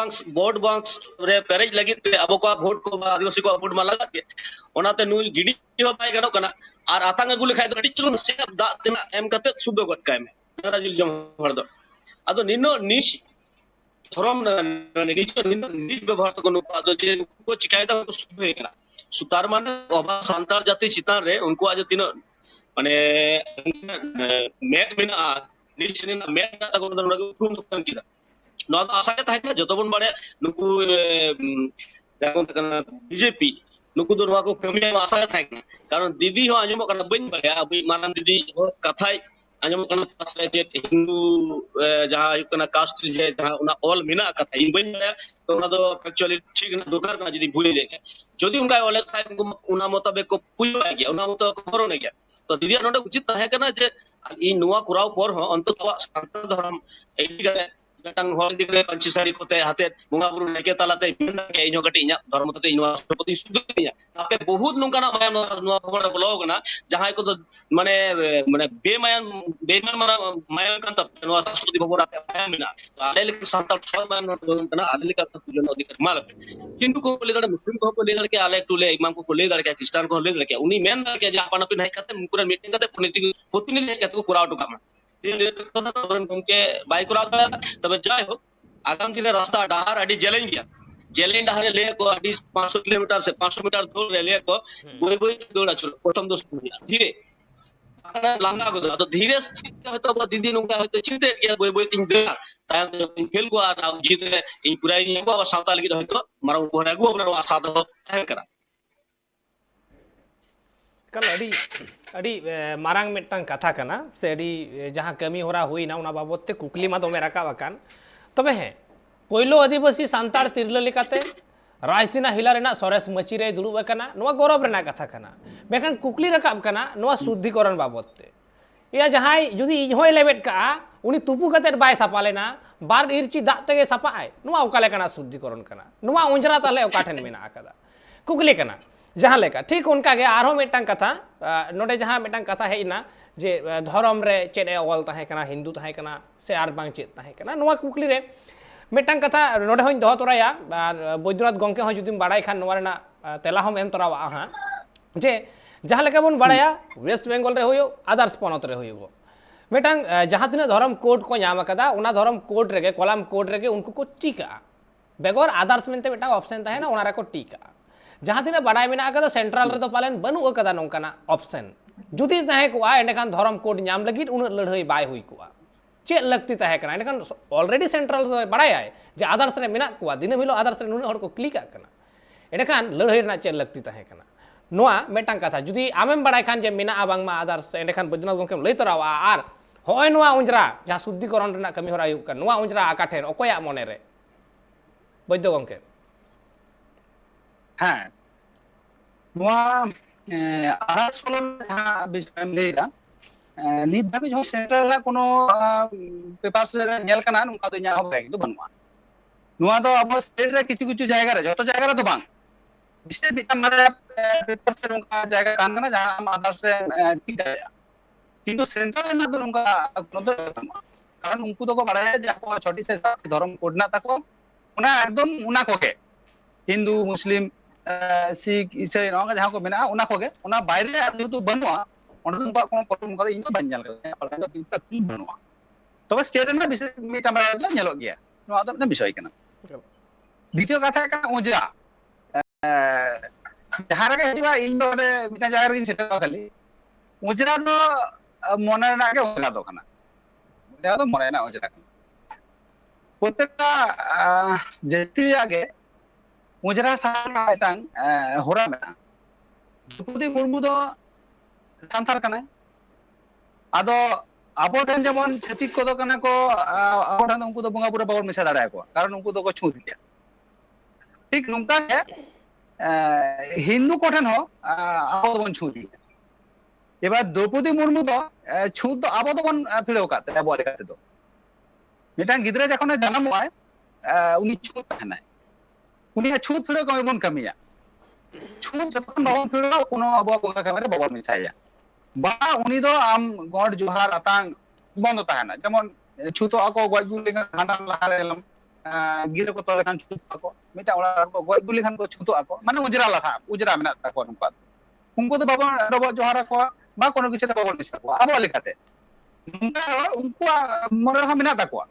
बांक्स रे पेरेज लगित अब को वोट को आदिवासी को वोट मा लगा के ओनाते नुई गिडी हो पाए गनो कना और आतांग अगु लेखाय दो अडी चुन से दा तना एम कते सुदो गट काय में राजिल जम हर दो अदो निनो निश ধরম নিজ ব্যবহার তো কোনো যে নুকু চিকায়দা শুদ্ধ হয়ে গেল তার মানে অবা সান্তাল জাতি চিতান রে উনকু আজ তিন মানে মেদ মেনা নিজ মেদ না তাকে উপরুম দোকান কিনা ᱱᱚᱣᱟ ᱫᱚ ᱟᱥᱟ ᱜᱮ ᱛᱟᱦᱮᱸ ᱠᱟᱱᱟ ᱡᱚᱛᱚ ᱵᱚᱱ ᱵᱟᱲᱟᱭᱟ ᱱᱩᱠᱩ ᱵᱤᱡᱮᱯᱤ ᱱᱩᱠᱩ ᱫᱚ ᱱᱚᱣᱟ ᱠᱚ ᱠᱟᱹᱢᱤᱭᱟ ᱟᱥᱟ ᱜᱮ ᱛᱟᱦᱮᱸ ᱠᱟᱱᱟ ᱠᱟᱨᱚᱱ ᱫᱤᱫᱤ ᱦᱚᱸ ᱟᱸᱡᱚᱢᱚᱜ ᱠᱟᱱᱟ ᱵᱟᱹᱧ ᱵᱟᱲᱟᱭᱟ ᱟᱵᱚ ᱢᱟᱨᱟᱝ ᱫᱤᱫᱤ ᱠᱟᱛᱷᱟᱭ ᱟᱸᱡᱚᱢᱚᱜ ᱠᱟᱱᱟ ᱯᱟᱥᱮ ᱡᱮ ᱦᱤᱱᱫᱩ ᱡᱟᱦᱟᱸ ᱦᱩᱭᱩᱜ ᱠᱟᱱᱟ ᱠᱟᱥᱴ ᱡᱮ ᱡᱟᱦᱟᱸ ᱚᱱᱟ ᱚᱞ ᱢᱮᱱᱟᱜ ᱠᱟᱛᱷᱟ ᱤᱧ ᱵᱟᱹᱧ ᱵᱟᱲᱟᱭᱟ ᱛᱚ ᱚᱱᱟ ᱫᱚ ᱮᱠᱪᱩয়াᱞി ᱴᱷᱤᱠ না দরকার না যদি ভুলে যায় যদি উনকাই ᱚᱞ ᱠᱷᱟᱡ উনᱠᱩ ᱚᱱᱟ মোতাবেক ᱠᱚ ᱯᱩᱭᱞᱟᱹ ᱜᱮᱭᱟ ᱚᱱᱟ ᱢᱚᱛᱚ ᱠᱚ ᱠᱚᱨᱚᱱ ᱜᱮᱭᱟ ᱛᱚ ᱫᱤᱫᱤᱭᱟᱜ ᱱᱚᱰᱮ ᱩᱪᱤᱛ ᱛᱟᱦᱮᱸ ᱠᱟᱱᱟ ᱡᱮ ᱤᱧ ᱱᱚᱣᱟ ᱠᱚᱨᱟᱣ ᱯᱚᱨ ᱦᱚᱸ ᱚᱱᱛᱚᱛᱚ ᱥᱟᱱᱛᱟᱲ ᱫᱷᱚᱨᱚᱢ ᱤᱫᱤ ᱠᱟᱛᱮ ᱢᱤᱫᱴᱟᱝ ᱦᱚᱲ ᱤᱫᱤ ᱠᱟᱛᱮ ᱯᱟᱹᱧᱪᱤ ᱥᱟᱹᱲᱤ ᱠᱚᱛᱮ ᱦᱟᱛᱮ ᱵᱚᱸᱜᱟ ᱵᱩᱨᱩ ᱱᱟᱭᱠᱮ ᱛᱟᱞᱟᱛᱮ ᱤᱧᱦᱚᱸ ᱠᱟᱹᱴᱤᱡ ᱤᱧᱟᱹᱜ ᱫᱷᱚᱨᱢ ᱛᱮ ᱤᱧ ᱱᱚᱣᱟ ᱨᱟᱥᱴᱨᱚᱯᱚᱛᱤ ᱥᱩᱫᱷᱩᱧᱟ ᱛᱟᱯᱮ ᱵᱚᱦᱩᱛ ᱱᱚᱝᱠᱟᱱᱟᱜ ᱢᱟᱭᱟᱢ ᱱᱚᱣᱟ ᱵᱷᱚᱵᱚᱱ ᱨᱮ ᱵᱚᱞᱚ ᱠᱟᱱᱟ ᱡᱟᱦᱟᱸᱭ ᱠᱚᱫᱚ ᱢᱟᱱᱮ ᱢᱟᱱᱮ ᱵᱮᱢᱟᱱ ᱢᱟᱭᱟᱢ ᱠᱟᱱ ᱛᱟᱯᱮ ᱱᱚᱣᱟ ᱨᱟᱥᱴᱨᱚᱯᱚᱛᱤ ᱵᱷᱚᱵᱚᱱ ᱟᱯᱮ ᱢᱟᱭᱟᱢ ᱢᱮᱱᱟᱜᱼᱟ ᱟᱞᱮ ᱞᱮᱠᱟ ᱥᱟᱱᱛᱟᱲ ᱥᱚᱵ ᱢᱟᱭᱟᱢ ᱠᱟᱱᱟ ᱟᱞᱮ ᱞᱮᱠᱟ ᱡᱚᱱ ᱚᱫᱷᱤᱠᱟর ᱮᱢᱟᱞᱮᱯᱮ ᱠᱤᱱᱛᱩ ᱠᱚ ᱞᱟᱹᱭ ᱫᱟᱲᱮᱭᱟᱜᱼᱟ ᱢᱩᱥᱞᱤᱢ ᱠᱚᱦᱚᱸ ᱠᱚ ᱞᱟᱹᱭ ᱫᱟᱲᱮᱭᱟᱜᱼᱟ ᱟᱞᱮ ᱮᱠᱴᱩ ᱞᱮ ᱤᱢᱟᱢ ᱠᱚᱠᱚ ᱞᱟᱹᱭ ᱫᱟᱲᱮᱭᱟᱜᱼᱟ ᱠᱷᱨᱤᱥᱴᱟᱱ ᱠᱚᱦᱚᱸ ᱞᱟᱹᱭ ᱫᱟᱲᱮᱭᱟᱜᱼᱟ ᱩᱱᱤ ᱢᱮᱱ ᱫᱟᱲᱮᱭᱟᱜᱼᱟ ᱡᱮ ᱟᱯᱟᱱ ᱟᱹᱯᱤᱱ ᱦᱮᱡ ᱠᱟᱛᱮ ᱩᱱᱠᱩᱨᱮᱱ ᱢᱤᱴᱤᱝ ᱠᱟᱛᱮ ᱯᱨᱚᱛᱤᱱᱤᱫᱷᱤ ᱦᱮᱡ ᱠᱟᱛᱮ ᱠᱚ ᱠᱚᱨᱟᱣ ᱦᱚᱴᱚ ᱠᱟᱜ ᱢᱟ ᱜᱚᱢᱠᱮ ᱵᱟᱭ ᱠᱚᱨᱟᱣ ᱫᱟᱲᱮᱭᱟᱜᱼᱟ ᱛᱚᱵᱮ যাই হোক আগাম দিনে রাস্তা ডাহার আডি জেলেন গিয়া জেলেন ডাহারে লে को আডি 500 কিলোমিটার से 500 মিটার দৌড় লে को বই বই দৌড়া ছিল প্রথম দোষ ধীরে লাঙ্গা গো তো ধীরে হয়তো দিদি নঙ্কা হয়তো চিন্তে গিয়া বই বই তিন দিন তাই ফেল গো আর জিতে এই পুরাই নিয়ে গো আবার সাঁওতাল গিয়ে হয়তো মারাং উপরে গো আপনার আশা দো তাহেন করা कल अड़ी मारांग मिट्टांग कथा कना से अड़ी जहाँ कमी होरा हुई ना उना बाबत ते कुकली मा दोमे रकाब अकान तबे हैं पहिलो आदिवासी सांतार तिरला लेकाते रायसीना हिला रेना सरेस मची रे दुलुब अकाना नोआ गौरव रेना कथा कना बेखान कुकली रकाब कना नोआ शुद्धिकरण बाबत ते या जहाँ जुदी इहोय लेबेट का उनी तुपु कते बाय सापा लेना बार इरची दाग तेगे सापा आय नोआ ओका लेकाना शुद्धिकरण कना नोआ उंजरा ताले ओका ठेन मेना आकादा कुकली कना जहाँ लेका ठीक उनका गे आरो मिट्टांग कथा नोडे जहाँ मिट्टांग कथा हेना जे धर्म रे चेद ऑल ताहे कना हिंदू ताहे कना से आर बांग चेद ताहे कना नोआ कुकली रे मिट्टांग कथा नोडे हों दो तोराया आर बैद्यनाथ गंके हों जुदिम बाड़ाय खान नोआ रेना तेला हों एम तोरावा हाँ जे जहाँ लेका बन बाड़ाया वेस्ट बेंगल रे होयो आदर्श पनत रे होयो मिट्टांग जहाँ तिना धर्म कोड को नाम कदा उना धर्म कोड रेगे कॉलम कोड रेगे उनको को टीका बेगोर आदर्श मेनते मिट्टांग ऑप्शन ताहे ना उना रे को टीका जहाँ तीन बाड़ाय मेना कदा सेंट्रल रे तो पालन बनू कदा नोंकाना ऑप्शन जुदी ताहे कोआ एंडकान धर्म कोड नाम लगी उन लड़ाई बाय हुई कोआ चे लगती ताहे कना एंडकान ऑलरेडी सेंट्रल से बाड़ाय आय जे आदर्श रे मेना कोआ दिन हिलो आदर्श रे नुन हड़ को क्लिक आकना एंडकान लड़ाई रे चे लगती ताहे कना नोआ मेटांग कथा जुदी आमेम बाड़ाय खान जे मेना बांग मा आदर्श एंडकान बैद्यनाथ गंकेम लई तरावा आर होय नोआ उंजरा जहाँ शुद्धिकरण रेना कमी होरा हुयुक नोआ उंजरा आका ठेन ओकोया मने रे बैद्य गंके হ্যাঁ নোয়া আড়াই ষোলো ᱡᱟᱦᱟᱸ ᱵᱤᱥᱚᱭᱮᱢ ᱞᱟᱹᱭᱫᱟ ᱱᱤᱛ ᱫᱷᱟᱹᱵᱤᱡ ᱦᱚᱸ ᱥᱮᱱᱴᱨᱟᱞ ᱨᱮ ᱠᱳᱱᱳ ᱯᱮᱯᱟᱨᱥ ᱨᱮ ᱧᱮᱞ ᱠᱟᱱᱟ ᱱᱚᱝᱠᱟ ᱫᱚ ᱤᱧᱟᱹᱜ ᱦᱚᱸ ᱵᱟᱲᱟᱭ ᱫᱚ ᱵᱟᱹᱱᱩᱜᱼᱟ ᱱᱚᱣᱟ ᱫᱚ ᱟᱵᱚ ᱥᱴᱮᱴ ᱨᱮ ᱠᱤᱪᱷᱩ ᱠᱤᱪᱷᱩ ᱡᱟᱭᱜᱟ ᱨᱮ ᱡᱚᱛᱚ ᱡᱟᱭᱜᱟ ᱨᱮᱫᱚ ᱵᱟᱝ বিশেষ মিটার মানে পেপারস রে নᱝকা জায়গা কান কানা যাহা আম আদার্স রে ঠিক দাড়ᱮᱭᱟᱜᱼᱟ কিন্তু সেন্ট্রাল ᱨᱮᱱᱟᱜ ᱫᱚ ᱱᱚᱝᱠᱟ ᱠᱳᱱᱳ ᱫᱚ ᱵᱟᱹᱱᱩᱜᱼᱟ কারণ उनको तो को बाड़ाया जे आपको 6टी से 7 धर्म कोड ना ताको उना एकदम उना कोगे हिंदू मुस्लिम सिख ईसाई नोंगा जहां को मेना उना कोगे उना बाहर जेहेतु बनुआ ओंडे तो कोनो प्रॉब्लम करे इन तो बाñ ñal करे तो किंतु कुल बनुआ तबे स्टेट ᱨᱮᱱᱟᱜ বিশেষ মিটা বাড়ায় ᱫᱚ ᱧᱮᱞᱚᱜ ᱜᱮᱭᱟ ᱱᱚᱣᱟ ᱫᱚ ᱢᱤᱫᱴᱟᱝ ᱵᱤᱥᱚᱭ ᱠᱟᱱᱟ দ্বিতীয় কথা ᱠᱟᱱᱟ ᱚᱡᱟ ᱡᱟᱦᱟᱸ ᱨᱮᱜᱮ ᱦᱤᱡᱩᱜᱼᱟ ᱤᱧ ᱫᱚ ᱚᱸᱰᱮ ᱢᱤᱫᱴᱟᱝ ᱡᱟᱭᱜᱟ ᱨᱮᱜᱤᱧ ᱥᱮᱴᱮᱨᱚᱜᱼᱟ ᱠᱷᱟᱹᱞᱤ ᱚᱡᱨᱟ ᱫᱚ ᱢᱚᱱᱮ ᱨᱮᱱᱟᱜ ᱜᱮ ᱚᱡᱨᱟ ᱫᱚ ᱠᱟᱱᱟ ᱚᱡᱨᱟ ᱫᱚ ᱢᱚᱱᱮ ᱨᱮᱱᱟᱜ ᱚᱡᱨᱟ ᱠᱟᱱᱟ প্রত্যেকটা জাতি আগে ᱚᱡᱨᱟ ᱥᱟᱦᱟ ᱢᱤᱫᱴᱟᱝ ᱦᱚᱨᱟ ᱢᱮᱱᱟᱜᱼᱟ দ্রৌপদী মুর্মু ᱫᱚ ᱥᱟᱱᱛᱟᱲ ᱠᱟᱱᱟᱭ ᱟᱫᱚ ᱟᱵᱚ ᱴᱷᱮᱱ ᱡᱮᱢᱚᱱ ᱪᱷᱟᱹᱛᱤᱠ ᱠᱚᱫᱚ ᱠᱟᱱᱟ ᱠᱚ ᱟᱵᱚ ᱴᱷᱮᱱ ᱩᱱᱠᱩ ᱫᱚ ᱵᱚᱸᱜᱟ ᱵᱩᱨᱩ ᱵᱟᱵᱚᱱ ᱢᱮᱥᱟ ᱫᱟᱲᱮᱭᱟᱠᱚᱣᱟ ᱠᱟᱨᱚᱱ ᱩᱱᱠᱩ ᱫᱚᱠᱚ ᱪᱷᱩᱸᱛ ᱜᱮᱭᱟ ঠিক ᱱᱚᱝᱠᱟ ᱜᱮ হিন্দু ᱠᱚ ᱴᱷᱮᱱ ᱦᱚᱸ ᱟᱵᱚ ᱫᱚᱵᱚᱱ ᱪᱷᱩᱸᱛ ᱜᱮᱭᱟ এবার দ্রৌপদী মুর্মু ᱫᱚ ᱪᱷᱩᱸᱛ ᱫᱚ ᱟᱵᱚ ᱫᱚᱵᱚᱱ ᱯᱷᱤᱲᱟᱹᱣ ᱟᱠᱟᱫ ᱛᱟᱭᱟ ᱟᱵᱚ ᱞᱮᱠᱟ ᱛᱮᱫᱚ ᱢᱤᱫᱴᱟᱝ ᱜᱤᱫᱽᱨᱟᱹ ᱡᱚᱠᱷᱚᱱᱮ ᱡᱟᱱᱟᱢᱚᱜᱼᱟᱭ ᱩᱱᱤ ᱪᱷᱩᱸᱛ ᱛᱟᱦᱮᱱᱟᱭ ᱩᱱᱤᱭᱟᱜ ᱪᱷᱩᱸᱛ ᱯᱷᱤᱲᱟᱹᱣ ᱠᱟᱹᱢᱤ ᱵᱚᱱ ᱠᱟᱹᱢᱤᱭᱟ ᱪᱷᱩᱸᱛ ᱡᱚᱛᱚᱠᱷᱚᱱ ᱵᱟᱵᱚᱱ ᱯᱷᱤᱲᱟᱹᱣᱟ কোনো ᱟᱵᱚᱣᱟᱜ ᱵᱚᱸᱜᱟ ᱠᱟᱹᱢᱤ ᱨᱮ ᱵᱟᱵᱚᱱ ᱢᱮᱥᱟᱭᱟ বা উনি ᱫᱚ ᱟᱢ গড জোহার আতাং বন্ধ তাহেনা যেমন ছুতᱚᱜ ᱟᱠᱚ ᱜᱚᱡ ᱜᱩᱨ ᱞᱮᱠᱷᱟᱱ ᱵᱷᱟᱸᱰᱟᱱ ᱞᱟᱦᱟᱨᱮ এলাম ᱜᱤᱨᱟᱹ ᱠᱚ ᱛᱚᱞ ᱞᱮᱠᱷᱟᱱ ছুতᱚᱜ ᱟᱠᱚ ᱢᱤᱫᱴᱟᱝ ᱚᱲᱟᱜ ᱨᱮ ᱠᱚ ᱜᱚᱡ ᱜᱩᱨ ᱞᱮᱠᱷᱟᱱ ᱠᱚ ছুতᱚᱜ ᱟᱠᱚ ᱢᱟᱱᱮ ᱩᱡᱨᱟ ᱞᱟᱦᱟ ᱩᱡᱨᱟ ᱢᱮᱱᱟᱜ ᱛᱟᱠᱚᱣᱟ ᱱᱩᱠᱩᱣᱟᱜ ᱩᱱᱠᱩ ᱫᱚ ᱵᱟᱵᱚᱱ ᱰᱚᱵᱚᱜ ᱡᱚᱦᱟᱨ ᱟᱠᱚᱣᱟ বা কোনো কিছু তে বাবন মিশা ᱠᱚᱣᱟ ᱟᱵᱚ ᱞᱮᱠᱟᱛᱮ ᱱᱚᱝᱠᱟ ᱩᱱᱠᱩᱣᱟᱜ ᱢᱚᱱᱮ ᱨᱮᱦᱚᱸ ᱢᱮᱱᱟᱜ ᱛᱟᱠᱚᱣᱟ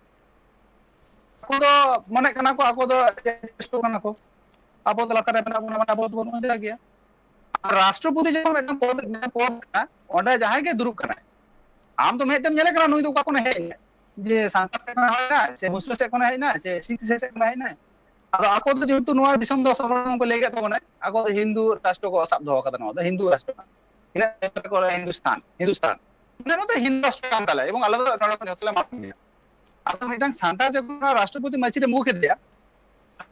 ako do mone kana ko ako do sto kana ko abo do lakare mena bona abo do bon jara gya राष्ट्रपति जो पद ओंडे जहां के दुरुब कना आम तो मेटम नेले कना नुई दो का कोने है जे सांसद से कना है ना से मुस्लिम से कना है ना से सिख से कना है ना अब आको तो जेतु नुआ दिसम दो सबरन को लेगे तो बने आको तो हिंदू राष्ट्र को सब दो कदा नो हिंदू राष्ट्र इना को हिंदुस्तान ने तो हिंदू राष्ट्र काम काले एवं अलग अलग को नेतले माप गया अब मिटांग सांता जो राष्ट्रपति मची रे मुख दिया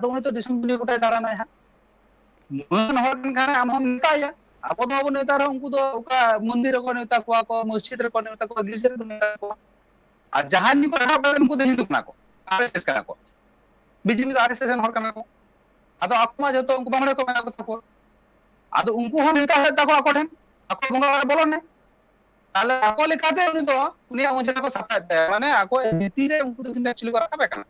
तो उन तो दिसम दुनिया कोटा दाराना है मन हर खाने आम हम नेता या अब तो अब नेता रहो उनको तो का मंदिर को नेता को मस्जिद रे को नेता को गिरजे रे नेता को आ जहां नि को रहा उनको तो हिंदू कना को आरएसएस कना को बीजेपी तो आरएसएस हर कना को आदो आत्मा जो तो उनको बांगड़े को कना को आदो उनको हम नेता है ताको आको ठन आको बंगा बोलो ने ताले आको लेखाते उनी तो उनी ओंजरा को साफा माने आको नीति रे उनको तो किन एक्चुअली को रखा कना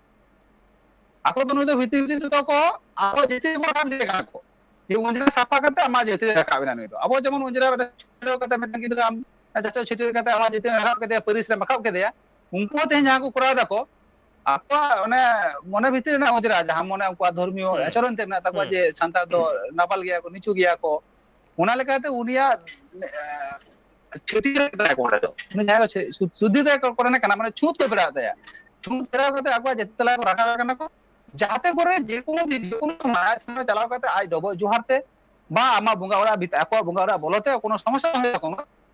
आको तो उनी तो भीतर तो को आको जेते को काम दे कना को ये उंजरा साफा करते आमा जेते रखा बिना नहीं तो अब जेमन उंजरा करते मेटन गिद्रा आम चाचो छिटर करते आमा जेते रखा करते परिस रे मखाब करते उनको ते जहां को करा दको आपा ओने मने भीतर ना उंजरा जहां मने उनको धर्मीय आचरण ते ना तको जे संतार दो नापाल गया को नीचू गया को ओना लेकाते उनिया छिटर करते को दो उनि जहां शुद्धि दे करने कना माने छूत को बेड़ा दे छूत बेड़ा करते आको जेतला को रखा कना को जाते करे जे कोनो दिन जे कोनो माया सामने चलाव करते आज डबो जुहारते बा आमा बुंगा ओरा बिता को बुंगा ओरा बोलते कोनो समस्या होय को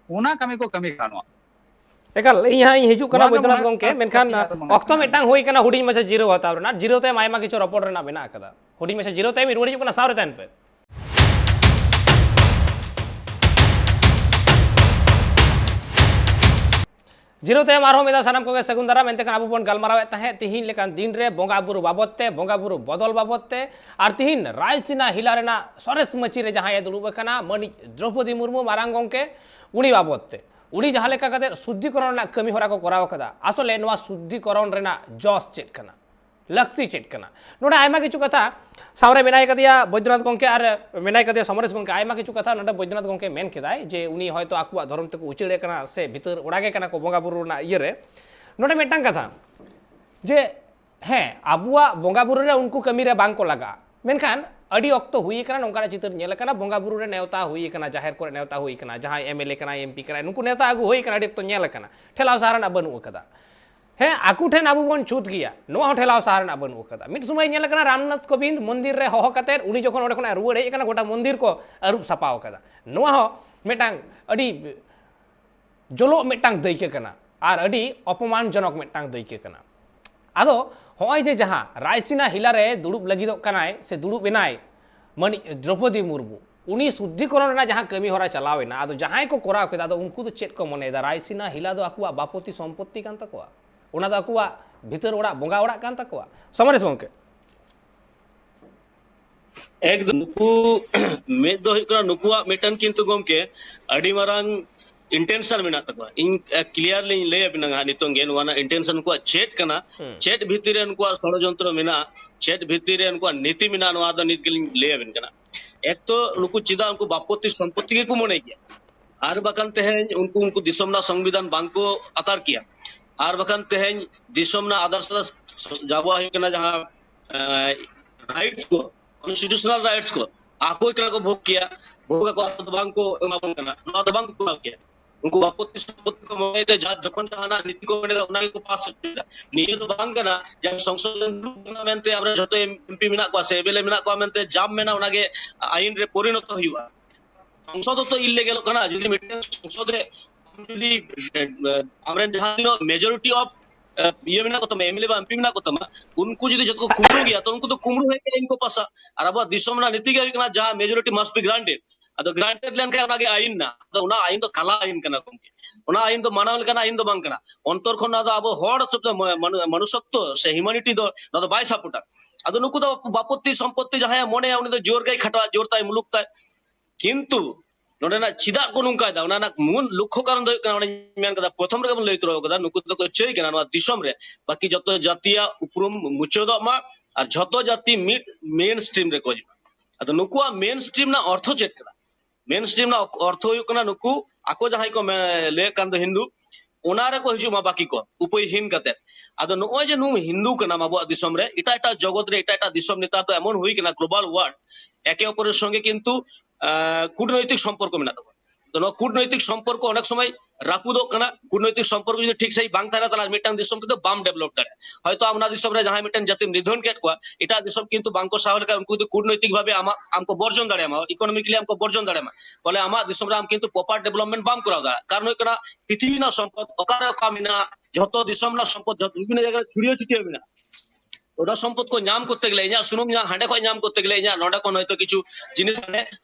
ओना कमी को कमी कानो एकाल यहाँ हिजू कना बैद्यनाथ गंके मेनखान अक्तो मिटांग होई कना हुडिंग मसे जीरो हताव रना जीरो ते मायमा किछो रपोर्ट रना बेना कदा हुडिंग मसे जीरो ते मी रुड़ी कना सावरे तन पे जीरो ते मारो मेदा सानाम को सगुन दारा मेनते कन आबु बन गलमारावे ताहे तिहिन लेकान दिन रे बोंगा बुरु बाबतते बोंगा बुरु बदल बाबतते आर तिहिन रायसीना हिला रेना सरेस मची रे जहां दुलुब कना मणि द्रौपदी मुर्मू मारांग गंके उनी बाबतते उनी जहां लेका कते शुद्धिकरण ना कमी होरा को कराव कदा आसले नवा शुद्धिकरण रेना जॉस चेक कना लक्ति चेक कना नोडा आयमा किछु कथा सावरे मेनाय कदिया बैद्यनाथ गंके आर मेनाय कदिया समरेश गंके आयमा किछु कथा नोडा बैद्यनाथ गंके मेन केदाय जे उनी हयतो आकुआ धर्म तक उचिड़े कना से भीतर ओडागे कना को बोंगा बुरु ना इये रे नोडे मेटांग कथा जे हे आबुआ बोंगा बुरु रे उनको कमी रे बांग को लगा मेनखान अडी अक्तो हुई कना नोंका चित्र नेल कना बोंगा बुरु रे नेवता हुई कना जाहिर करे नेवता हुई कना जहां एमएलए कना एमपी कना नुकु नेता आगु हुई कना अडी अक्तो नेल कना ठेलाव सहारा बनु कदा हे आकु ठेन आबु बन छूत गया नोआ ठेलाव सहारा बनु कदा मिट समय नेल कना रामनाथ कोविंद मंदिर रे होह कते उनी जखन ओडे खना रुवाड़ हे कना गोटा मंदिर को अरुप सपाव कदा नोआ हो मेटांग अडी जोलो मेटांग दैके कना आर अडी अपमानजनक मेटांग दैके कना आदो होय जे जहां रायसीना हिला रे दुड़ुब लगिदो कनाय से दुड़ुब बेनाय मणि द्रौपदी मुर्मू उनी शुद्धिकरण ना जहां कमी होरा चलावेना आदो जहां को कोराव केदा आदो उनको तो चेक को मनेदा रायसीना हिला दो आकुआ बापति संपत्ति कान तकोआ ओना दो आकुआ भीतर ओड़ा बोंगा ओड़ा कान तकोआ समरेश गंके एकदम नुकु मे दो हुई कना नुकुआ मेटन किंतु गमके अडी मारांग इंटेंशन मेना तकवा इन क्लियरली ले बिना नितोंगे नवाना इंटेंशन को चेट कना चेट भीतर उनको षड़यंत्र मेना चेट भीतर उनको नीति मेना नवा दो नीति ले बिन कना एक तो नुकु चिदा उनको बापति संपत्ति के को मने गया आर बकान तेहें उनको दिसमना संविधान बांको अतार किया आर बकान तेहें दिसमना आदर्श जाबा है कना जहां राइट्स को कॉन्स्टिट्यूशनल राइट्स को आको एकला को भोग किया भोग को बांको एमाबन कना नवा बांको को किया उनको आपत्ति संपत्ति को मने ते जा जखन जहाना नीति को मने उना को पास निये तो बांग कना जब संसद मेनते आबरे जतो एमपी मेना को से एबेले मेना को मेनते जाम मेना उनागे आईन रे परिणत होइबा संसद तो इल्लीगल कना जदि मिटे संसद रे जदि हमरे जहां मेजॉरिटी ऑफ ये मेना को तम एमएलए बा एमपी मेना को तम उनको जदि जतो कुमरू गया तो उनको तो कुमरू है इनको पासा और अब दिसमना नीति के कना जहां मेजॉरिटी मस्ट बी ग्रांटेड अदो ग्रांटेड लेन का उनागे आईन ना अदो उना आईन तो काला आईन कना गमके उना आईन तो मानव लेकना आईन तो बांग कना अंतर खन अदो अब होड़ सब मनुष्यत्व से ह्यूमैनिटी दो न तो बाय सपोर्ट अदो नुकु तो बापत्ति संपत्ति जहां मने उनी तो जोर गई खटवा जोर ताई मुलुक ताई किंतु नोडेना चिदा को नुंका दा उना मूल लक्ष्य कारण दो कना मेन कदा प्रथम रे बन लैतरो कदा नुकु तो को चई कना नवा दिसम रे बाकी जतो जातिया उपरुम मुचोदो मा और जतो जाति मिड मेन स्ट्रीम रे को अदो नुकुआ मेन स्ट्रीम ना अर्थ चेक करा मेन स्ट्रीम ना अर्थ हुई कना नुकु आको जहां को ले कान हिंदू ओना रे को हिजु मा बाकी को उपयहीन कते ᱟᱫᱚ ᱱᱚᱜᱼᱚᱭ ᱡᱮ ᱱᱩᱭ ᱦᱤন্দᱩ ᱠᱟᱱᱟᱢ ᱟᱵᱚᱣᱟᱜ ᱫᱤᱥᱚᱢ ᱨᱮ ᱮᱴᱟᱜ ᱡᱚᱜᱚᱛ ᱨᱮ ᱮᱴᱟᱜ ᱫᱤᱥᱚᱢ ᱱᱮᱛᱟᱨ ᱫᱚ ᱮᱢᱚᱱ ᱦᱩᱭ ᱠᱟᱱᱟ গ্লোবাল ওয়ার্ল্ড একে অপরের সঙ্গে কিন্তু কূটনৈতিক সম্পর্ক মেনাᱜ তাᱠᱚᱣᱟ তো ᱱᱚᱣᱟ কূটনৈতিক সম্পর্ক অনেক সময় রাপুদᱚᱜ ᱠᱟᱱᱟ ᱠূটনৈতিক সম্পর্ক যদি ঠিক সেই বাং তাᱦᱮᱱᱟ তাহলে মিᱫᱴᱟᱝ ᱫᱤᱥᱚᱢ কিন্তু বাম ডেভেᱞᱚᱯ ᱫᱟᱲᱮᱭᱟᱜᱼᱟ হয়তো আমরা দিশম রে জাহাই মিᱫᱴᱟᱝ জাতিম নিধন কেট কোয়া এটা দিশম কিন্তু বাংকো সাহ লেখা উনকু তো কূটনৈতিক ভাবে আমকো বর্জন দাঁড়ায়ামা ইকোনমিক্যালি আমকো বর্জন দাঁড়ায়ামা বলে আমা দিশম রে আম কিন্তু প্রপার ডেভেলপমেন্ট বাম করাও দাঁড়া কারণ হই কানা পৃথিবী না সম্পদ ওকারে ওকা মিনা যত দিশম না সম্পদ বিভিন্ন জায়গায় ছড়িয়ে ছিটিয়ে মিনা ওটা সম্পদ কো নাম করতে গেলে ইয়া সুনুম ইয়া হাঁডে কো নাম করতে গেলে ইয়া নডা কোন হয়তো কিছু জিনিস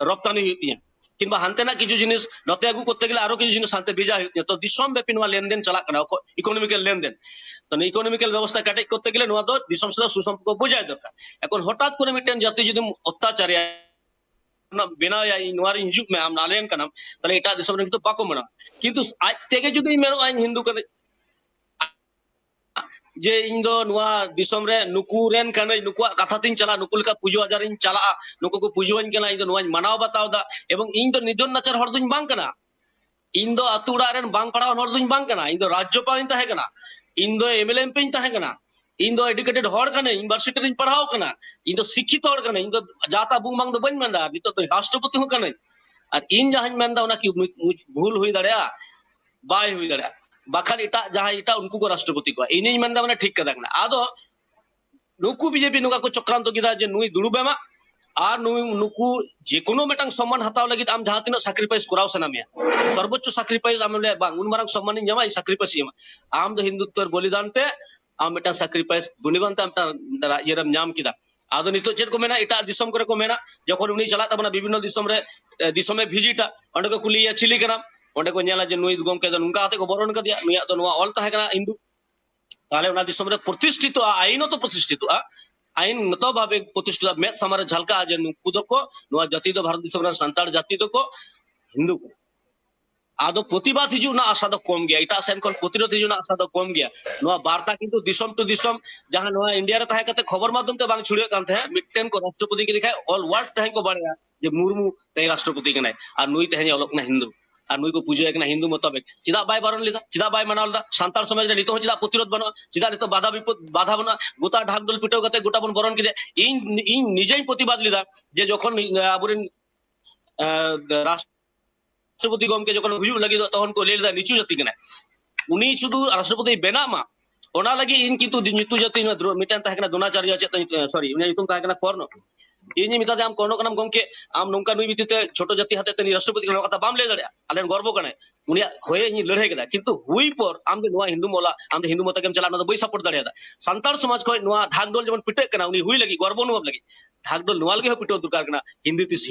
রপ্তানি হইতিয়া কিংবা হানতে না কিছু জিনিস নতে আগু করতে গেলে আরো কিছু জিনিস হানতে ভেজা হইতিয়া তো দিশম ব্যাপী নোয়া লেনদেন চালাক কানা ইকোনমিক্যাল লেনদেন তো ইকোনমিক্যাল ব্যবস্থা কাটেজ করতে গেলে নোয়া তো দিশম সাথে সুসম্পর্ক বোঝাই দরকার এখন হঠাৎ করে মিটেন জাতি যদি অত্যাচারী বেনা নোয়ার হিজুক মে আম নালেন কানাম তাহলে এটা দিশম রে কিন্তু বাকো মনা কিন্তু আজ থেকে যদি মেনো আইন হিন্দু কানে যে ᱤᱧ ᱫᱚ ᱱᱚᱣᱟ ᱫᱤᱥᱚᱢ ᱨᱮ ᱱᱩᱠᱩ ᱨᱮᱱ ᱠᱟᱱᱟᱹᱧ ᱱᱩᱠᱩᱣᱟᱜ ᱠᱟᱛᱷᱟ ᱛᱤᱧ ᱪᱟᱞᱟᱜᱼᱟ ᱱᱩᱠᱩ ᱞᱮᱠᱟ ᱯᱩᱡᱟᱹ ᱟᱡᱟᱨᱤᱧ ᱪᱟᱞᱟᱜᱼᱟ ᱱᱩᱠᱩ ᱠᱚ ᱯᱩᱡᱟᱹᱣᱟᱹᱧ ᱠᱟᱱᱟ ᱤᱧ ᱫᱚ ᱱᱚᱣᱟᱧ ᱢᱟᱱᱟᱣ ᱵᱟᱛᱟᱣ ᱫᱟ ᱮᱵᱚᱝ ᱤᱧ ᱫᱚ ᱱᱤᱫᱚᱱ ᱱᱟᱪᱟᱨ ᱦᱚᱲ ᱫᱩᱧ ᱵᱟᱝ ᱠᱟᱱᱟ ᱤᱧ ᱫᱚ ᱟᱛᱩ ᱚᱲᱟᱜ ᱨᱮᱱ ᱵᱟᱝ ᱯᱟᱲᱦᱟᱣ ᱦᱚᱲ ᱫᱩᱧ ᱵᱟᱝ ᱠᱟᱱᱟ ᱤᱧ ᱫᱚ ᱨᱟᱡᱽᱡᱚᱯᱟᱞᱤᱧ ᱛᱟᱦᱮᱸ ᱠᱟᱱᱟ ᱤᱧ ᱫᱚ ᱮᱢᱮᱞᱮ ᱮᱢᱯᱤᱧ ᱛᱟᱦᱮᱸ ᱠᱟᱱᱟ ᱤᱧ ᱫᱚ ᱮᱰᱩকেটেড ᱦᱚᱲ ᱠᱟᱹᱱᱟᱹᱧ ᱤউনিভার্সিটি ᱨᱤᱧ ᱯᱟᱲᱦᱟᱣ ᱠᱟᱱᱟ ᱤᱧ ᱫᱚ ᱥᱤᱠᱠᱷᱤᱛ ᱦᱚᱲ ᱠᱟᱹᱱᱟᱹᱧ ᱤᱧ ᱫᱚ ᱡᱟᱛᱟ ᱵᱩᱝ ᱵᱟᱝ ᱫᱚ ᱵᱟᱹᱧ ᱢᱮᱱᱫᱟ ᱱᱤᱛᱚᱜ ᱫᱚ ᱨᱟষ্ট্ᱨᱯᱚতি ᱦᱚᱸ ᱠᱟᱹᱱᱟᱹᱧ ᱟᱨ ᱤᱧ ᱡᱟᱦᱟᱸᱧ ᱢᱮᱱᱫᱟ ᱚᱱᱟ ᱠᱤ ᱵᱷᱩᱞ ᱦᱩᱭ ᱫᱟᱲᱮᱭᱟᱜᱼᱟ ᱵᱟᱭ ᱦᱩᱭ ᱫᱟᱲᱮᱭᱟᱜᱼᱟ ᱵᱟᱠᱷᱟᱱ ᱮᱴᱟᱜ ᱡᱟᱦᱟᱸᱭ ᱮᱴᱟᱜ ᱩᱱᱠᱩ ᱠᱚ ᱨᱟষ্ট্ᱨᱯᱚতি ᱠᱚᱣᱟ ᱤᱧᱤᱧ ᱢᱮᱱᱫᱟ ᱢᱟᱱᱮ ᱴᱷᱤᱠ ᱠᱟᱛᱷᱟ ᱠᱟᱱᱟ ᱟᱫᱚ নুকু বিজেপি নুকা কো চক্রান্ত কিদা যে নুই দুড়ুবেমা আর নুকু যে কোনো মেটাং সম্মান হাতাও লাগিত আম যাহা তিনা স্যাক্রিফাইস করাও সানা মিয়া সর্বোচ্চ স্যাক্রিফাইস আমলে বাং উন মারাং সম্মানিন জামা এই স্যাক্রিফাইস ইমা আম দ হিন্দুত্বর বলিদানতে আম মেটাং স্যাক্রিফাইস বুনিবানতে আমটা ইয়েরাম নাম কিদা আদো নিতো চেট কো মেনা এটা দিশম করে কো মেনা যখন উনি চালা তাবনা বিভিন্ন দিশম রে দিশমে ভিজিটা অন্ডে কো কুলিয়া চিলি কানা অন্ডে কো নেলা যে নুই গমকে দ নুকা হাতে কো বরণ কা দিয়া নুয়া দ নোয়া অল তাহে কানা হিন্দু তাহলে ওনা দিশম রে প্রতিষ্ঠিত আইনত প্রতিষ্ঠিত আইনত ভাবে প্রতিষ্ঠিত মেদ সামারে ঝালকা যে নুকু দকো নোয়া জাতি দ ভারত দিশম রে সান্তাল জাতি দকো হিন্দু কো আদো প্রতিবাদ হিজু না আশা দ কম গিয়া এটা সেন কোন প্রতিরোধ হিজু না আশা দ কম গিয়া নোয়া বার্তা কিন্তু দিশম টু দিশম যাহা নোয়া ইন্ডিয়া রে তাহে কাতে খবর মাধ্যম তে বাং ছুড়িয়ে কান তাহে মিটেন কো রাষ্ট্রপতি কে দেখায় অল ওয়ার্ল্ড তাহে কো বাড়িয়া যে মুরমু তাই রাষ্ট্রপতি কেনায় আর নুই তাহে অলক না হিন্দু আর নুই কো পুজো একনা হিন্দু মোতাবেক চিদা বাই বারণ লিদা চিদা বাই মানাল দা সান্তাল সমাজ রে নিতো চিদা প্রতিরোধ বানো চিদা নিতো বাধা বিপদ বাধা বানা গোটা ঢাকদল পিটাও কাতে গোটা বন বরণ কিদে ইন নিজেই প্রতিবাদ লিদা যে যখন আবুরিন রাষ্ট্রপতি গমকে যখন হুজুর লাগি তখন কো লেলদা নিচু জাতি কেনা উনি শুধু রাষ্ট্রপতি বেনামা ওনা লাগি ইন কিন্তু নিচু জাতি মিটান তাহে কেনা দোনাচার্য আছে সরি উনি নিতুম তাহে কেনা কর্ণ ইনি মিতাতে আম কর্ণ কানাম গমকে আম নৌকা নুই বিতিতে ছোট জাতি হাতে তেনি রাষ্ট্রপতি কেনা কথা বাম লে দাঁড়া আলেন গর্ব কানে উনি হয়ে ইনি লড়াই কেদা কিন্তু হুই পর আম দে নোয়া হিন্দু মোলা আম দে হিন্দু মতা কেম চালা না বই সাপোর্ট দাঁড়িয়ে সান্তাল সমাজ কয় নোয়া ঢাকডোল যেমন পিটে কেনা উনি হুই লাগি গর্ব অনুভব লাগি ঢাকডোল নোয়া লাগে পিটো দরকার কেনা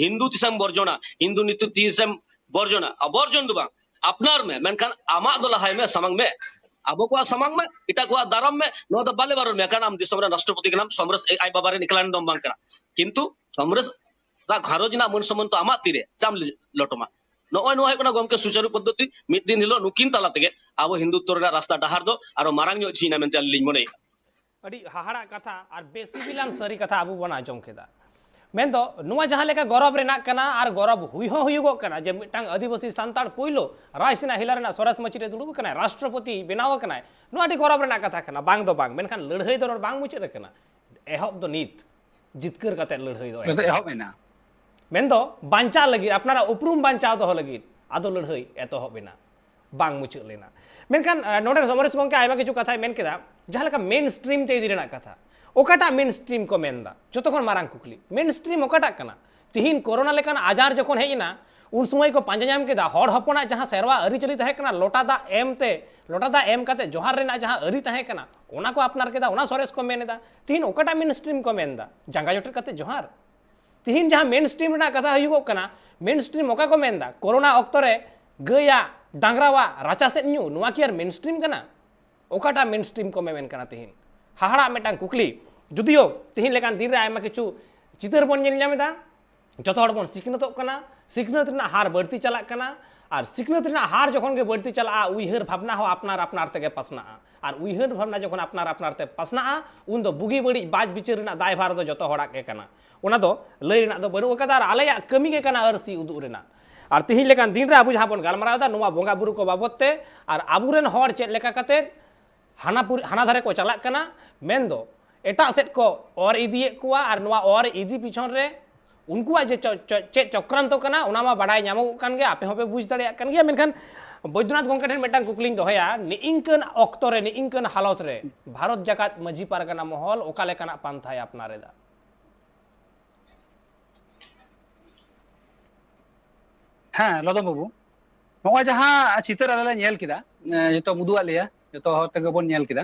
হিন্দু তিসাম বর্জনা হিন্দু নীতি তিসাম বর্জনা অবর্জন দুবা আপনার মে মেনখান আমা দোলা হাই মে সামাং মে আবো কোয়া সামাং মে এটা কোয়া দারাম মে নোয়া দ বালে বারন মে কান আম দিশম রে রাষ্ট্রপতি কেনাম সমরস আই বাবারে নিকলান দম বাং কেনা কিন্তু সমরস রা ঘারোজ না মন সম্মান তো আমা তিরে চাম লটমা নয় নয় কোনা গমকে সুচারু পদ্ধতি মিদ দিন হিলো নুকিন তালা থেকে আবো হিন্দুত্ব রে রাস্তা ডাহার দো আর মারাং ᱧᱚᱜ ᱪᱤᱱᱟ ᱢᱮᱱᱛᱮ ᱟᱹᱞᱤᱧ ᱢᱚᱱᱮᱭᱟ ᱟᱹᱰᱤ ᱦᱟᱦᱟᱲᱟᱜ ᱠᱟᱛᱷᱟ ᱟᱨ ᱵᱮᱥᱤᱵᱤᱞᱟᱱ ᱥᱟᱹᱨᱤ ᱠᱟᱛᱷᱟ ᱟᱵᱚ ᱵᱚᱱ ᱟᱸᱡᱚᱢ ᱠᱮᱫᱟ ᱢᱮᱱᱫᱚ ᱱᱚᱣᱟ ᱡᱟᱦᱟᱸ ᱞᱮᱠᱟ ᱜᱚᱨᱚᱵ ᱨᱮᱱᱟᱜ ᱠᱟᱱᱟ ᱟᱨ ᱜᱚᱨᱚᱵ ᱦᱩᱭ ᱦᱚᱸ ᱦᱩᱭᱩᱜᱚᱜ ᱠᱟᱱᱟ ᱡᱮ ᱢᱤᱫᱴᱟᱝ ᱟᱹᱫᱤᱵᱟᱹᱥᱤ ᱥᱟᱱᱛᱟᱲ ᱯᱳᱭᱞᱳ ᱨᱟᱭᱥᱤᱱᱟ ᱦᱤᱞᱟ ᱨᱮᱱᱟᱜ ᱥᱚᱨᱮᱥ ᱢᱟᱹᱪᱤ ᱨᱮ ᱫᱩᱲᱩᱵ ᱟᱠᱟᱱᱟᱭ ᱨᱟᱥᱴᱨᱚᱯᱚতি ᱵᱮᱱᱟᱣ ᱟᱠᱟᱱᱟᱭ ᱱᱚᱣᱟ ᱟᱹᱰᱤ ᱜᱚᱨᱚᱵ ᱨᱮᱱᱟᱜ ᱠᱟᱛᱷᱟ ᱠᱟᱱᱟ ᱵᱟᱝ ᱫᱚ ᱵᱟᱝ ᱢᱮᱱᱠᱷᱟᱱ ᱞᱟᱹᱲᱦᱟᱹᱭ ᱫᱚ ᱵᱟᱝ ᱢᱩᱪᱟᱹᱫ ᱟᱠᱟᱱᱟ ᱮᱦᱚᱵ ᱫᱚ ᱱᱤᱛ ᱡᱤᱛᱠᱟᱹᱨ ᱠᱟᱛᱮ ᱞᱟᱹᱲᱦᱟᱹᱭ ᱫᱚ ᱮᱦᱚᱵ ᱮᱱᱟ ᱢᱮᱱᱫᱚ ᱵᱟᱧᱪᱟᱣ ᱞᱟᱹᱜᱤᱫ ᱟᱯᱱᱟᱨᱟᱜ ᱩᱯᱨᱩᱢ ᱵᱟᱧᱪᱟᱣ ᱫᱚᱦᱚ ᱞᱟᱹᱜᱤᱫ ᱟᱫᱚ ᱞᱟᱹᱲᱦᱟᱹᱭ ᱮᱛᱚᱦᱚᱵ ᱮᱱᱟ ᱵᱟᱝ ᱢᱩᱪᱟᱹᱫ ᱞᱮᱱᱟ ᱢᱮᱱᱠᱷᱟᱱ ᱱᱚᱰᱮ ᱥᱚᱢᱚᱨᱮᱥ ᱜᱚᱢᱠᱮ ᱟᱭᱢᱟ ᱠᱤᱪᱷᱩ ᱠᱟᱛᱷᱟᱭ ᱢᱮᱱ ᱠᱮᱫᱟ ᱡᱟᱦᱟᱸ ᱞᱮᱠᱟ ᱢᱮᱱ ᱥᱴᱨᱤᱢ ᱛᱮ ᱤᱫᱤ ᱨᱮᱱᱟᱜ ᱠᱟᱛᱷᱟ ᱚᱠᱟᱴᱟᱜ ᱢᱮᱱ ᱥᱴᱨᱤᱢ ᱠᱚ ᱢᱮᱱᱫᱟ ᱡᱚᱛᱚ ᱠᱷᱚᱱ ᱢᱟᱨᱟᱝ ᱠᱩᱠᱞᱤ ᱢᱮᱱ ᱥᱴᱨᱤᱢ ᱚᱠᱟᱴᱟᱜ ᱠᱟᱱᱟ ᱛᱤᱦᱤᱧ ᱠᱳᱨᱳᱱᱟ ᱞᱮᱠᱟᱱ ᱟᱡᱟᱨ ᱡᱚᱠᱷᱚᱱ ᱦᱮᱡ ᱮᱱᱟ ᱩᱱ ᱥᱚᱢᱚᱭ ᱠᱚ ᱯᱟᱸᱡᱟ ᱧᱟᱢ ᱠᱮᱫᱟ ᱦᱚᱲ ᱦᱚᱯᱚᱱᱟᱜ ᱡᱟᱦᱟᱸ ᱥᱮᱨᱣᱟ ᱟᱹᱨᱤᱪᱟᱹᱞᱤ ᱛᱟᱦᱮᱸ ᱠᱟᱱᱟ ᱞᱚᱴᱟ ᱫᱟᱜ ᱮᱢ ᱠᱟᱛᱮ ᱡᱚᱦᱟᱨ ᱨᱮᱱᱟᱜ ᱡᱟᱦᱟᱸ ᱟᱹᱨᱤ ᱛᱟᱦᱮᱸ ᱠᱟᱱᱟ ᱚᱱᱟ ᱠᱚ ᱟᱯᱱᱟᱨ ᱠᱮᱫᱟ ᱚᱱᱟ ᱥᱚᱨᱮᱥ ᱠᱚ ᱢᱮᱱ ᱮᱫᱟ ᱛᱤᱦᱤᱧ ᱚᱠᱟᱴᱟᱜ ᱢᱮᱱ ᱥᱴᱨᱤᱢ ᱠᱚ ᱢᱮᱱᱫᱟ ᱡᱟᱸᱜᱟ ᱡᱚᱴᱮᱫ ᱠᱟᱛᱮ ᱡᱚᱦᱟᱨ ᱛᱤᱦᱤᱧ ᱡᱟᱦᱟᱸ ᱢᱮᱱ ᱥᱴᱨᱤᱢ ᱨᱮᱱᱟᱜ ᱠᱟᱛᱷᱟ ᱦᱩᱭᱩᱜᱚᱜ ᱠᱟᱱᱟ ᱢᱮᱱ ᱥᱴᱨᱤᱢ ᱚᱠᱟ ᱠᱚ ᱢᱮᱱᱫᱟ ᱠᱳᱨᱳᱱᱟ ᱚᱠᱛᱚ ᱨᱮ ᱜᱟᱹᱭᱟᱜ ᱰᱟᱝᱨᱟᱣᱟᱜ ᱨᱟᱪᱟ ᱥᱮᱫ ᱧᱩ ᱱᱚᱣᱟ ᱠᱤ ᱟᱨ ᱢᱮᱱ ᱥᱴᱨᱤᱢ ᱠᱟᱱᱟ ᱚᱠᱟᱴᱟᱜ ᱢᱮᱱ ᱥᱴᱨᱤᱢ ᱠᱚ ᱢᱮᱢᱮᱱ ᱠᱟᱱᱟ ᱛᱤᱦᱤᱧ ᱦᱟᱦᱟᱲᱟᱜ ᱢᱤᱫᱴᱟᱝ ᱠᱩᱠᱞᱤ ᱡᱩᱫᱤᱭᱳ ᱛᱤᱦᱤᱧ ᱞᱮᱠᱟᱱ ᱫᱤᱱ ᱨᱮ ᱟᱭᱢᱟ ᱠᱤᱪᱷᱩ ᱪᱤᱛᱟᱹᱨ ᱵᱚᱱ ᱧᱮᱞ ᱧᱟᱢ ᱮᱫᱟ ᱡᱚᱛᱚ ᱦᱚᱲ ᱵᱚᱱ ᱥᱤᱠᱷᱱᱟᱹᱛᱚᱜ ᱠᱟᱱᱟ ᱥᱤᱠᱷᱱᱟᱹᱛ ᱨᱮᱱᱟᱜ ᱦᱟᱨ ᱵᱟᱹᱲᱛᱤ ᱪᱟᱞᱟᱜ ᱠᱟᱱᱟ ᱟᱨ ᱥᱤᱠᱷᱱᱟᱹᱛ ᱨᱮᱱᱟᱜ ᱦᱟᱨ ᱡᱚᱠᱷᱚᱱ ᱜᱮ ᱵᱟᱹᱲᱛᱤ ᱪᱟᱞᱟᱜᱼᱟ ᱩᱭᱦᱟᱹᱨ ᱵᱷᱟᱵᱽᱱᱟ ᱦᱚᱸ ᱟᱯᱱᱟᱨ ᱛᱮᱜᱮ ᱯᱟᱥᱱᱟᱜᱼᱟ ᱟᱨ ᱩᱭᱦᱟᱹᱨ ᱵᱷᱟᱵᱽᱱᱟ ᱡᱚᱠᱷᱚᱱ ᱟᱯᱱᱟᱨ ᱛᱮ ᱯᱟᱥᱱᱟᱜᱼᱟ ᱩᱱ ᱫᱚ ᱵᱩᱜᱤ ᱵᱟᱹᱲᱤᱡ ᱵᱟᱡ ᱵᱤᱪᱟᱹᱨ ᱨᱮᱱᱟᱜ ᱫᱟᱭᱵᱷᱟᱨ ᱫᱚ ᱡᱚᱛᱚ ᱦᱚᱲᱟᱜ ᱜᱮ ᱠᱟᱱᱟ ᱚᱱᱟ ᱫᱚ ᱞᱟᱹᱭ ᱨᱮᱱᱟᱜ ᱫᱚ ᱵᱟᱹᱱᱩᱜ ᱟᱠᱟᱫᱟ ᱟᱨ ᱟᱞᱮᱭᱟᱜ ᱠᱟᱹᱢᱤ ᱜᱮ ᱠᱟᱱᱟ ᱟᱹᱨᱥᱤ ᱩᱫᱩᱜ ᱨᱮᱱᱟᱜ ᱟᱨ ᱛᱤᱦᱤᱧ ᱞᱮᱠᱟᱱ ᱫᱤᱱ ᱨᱮ ᱟᱵᱚ ᱡᱟᱦᱟᱸ ᱵᱚᱱ ᱜᱟᱞᱢᱟᱨᱟᱣ ᱮᱫᱟ ᱱᱚᱣᱟ ᱵᱚᱸᱜᱟ ᱵᱩᱨᱩ ᱠᱚ ᱵᱟᱵᱚᱫ ᱛᱮ ᱟᱨ ᱟᱵᱚᱨᱮᱱ ᱦᱚᱲ ᱪᱮᱫ ᱞᱮᱠᱟ ᱠᱟᱛᱮ हाना धारे को चलाक कना मेन दो एटा सेट को और इदिए कुआ और नवा और इदी पिछन रे उनकुआ जे चे चक्रांत कना उना मा बाडाय ᱧᱟᱢᱚᱜ ᱠᱟᱱ ᱜᱮᱭᱟ, ᱟᱯᱮ ᱦᱚᱸᱯᱮ ᱵᱩᱡᱽ ᱫᱟᱲᱮᱭᱟᱜ ᱠᱟᱱ ᱜᱮᱭᱟ। ᱢᱮᱱᱠᱷᱟन बैद्यनाथ गंके ठेन मिट्टान कुकलिंग दोहया निइंकन ऑक्तो रे निइंकन हालत रे भारत जाकात मजी पारगाना महल ओका लेकाना पांथाय अपनारेदा। हाँ लदम बाबू नवा जहाँ चितर आले नेल किदा जतो मुदुआ लिया जतो हर तक बन नेल किदा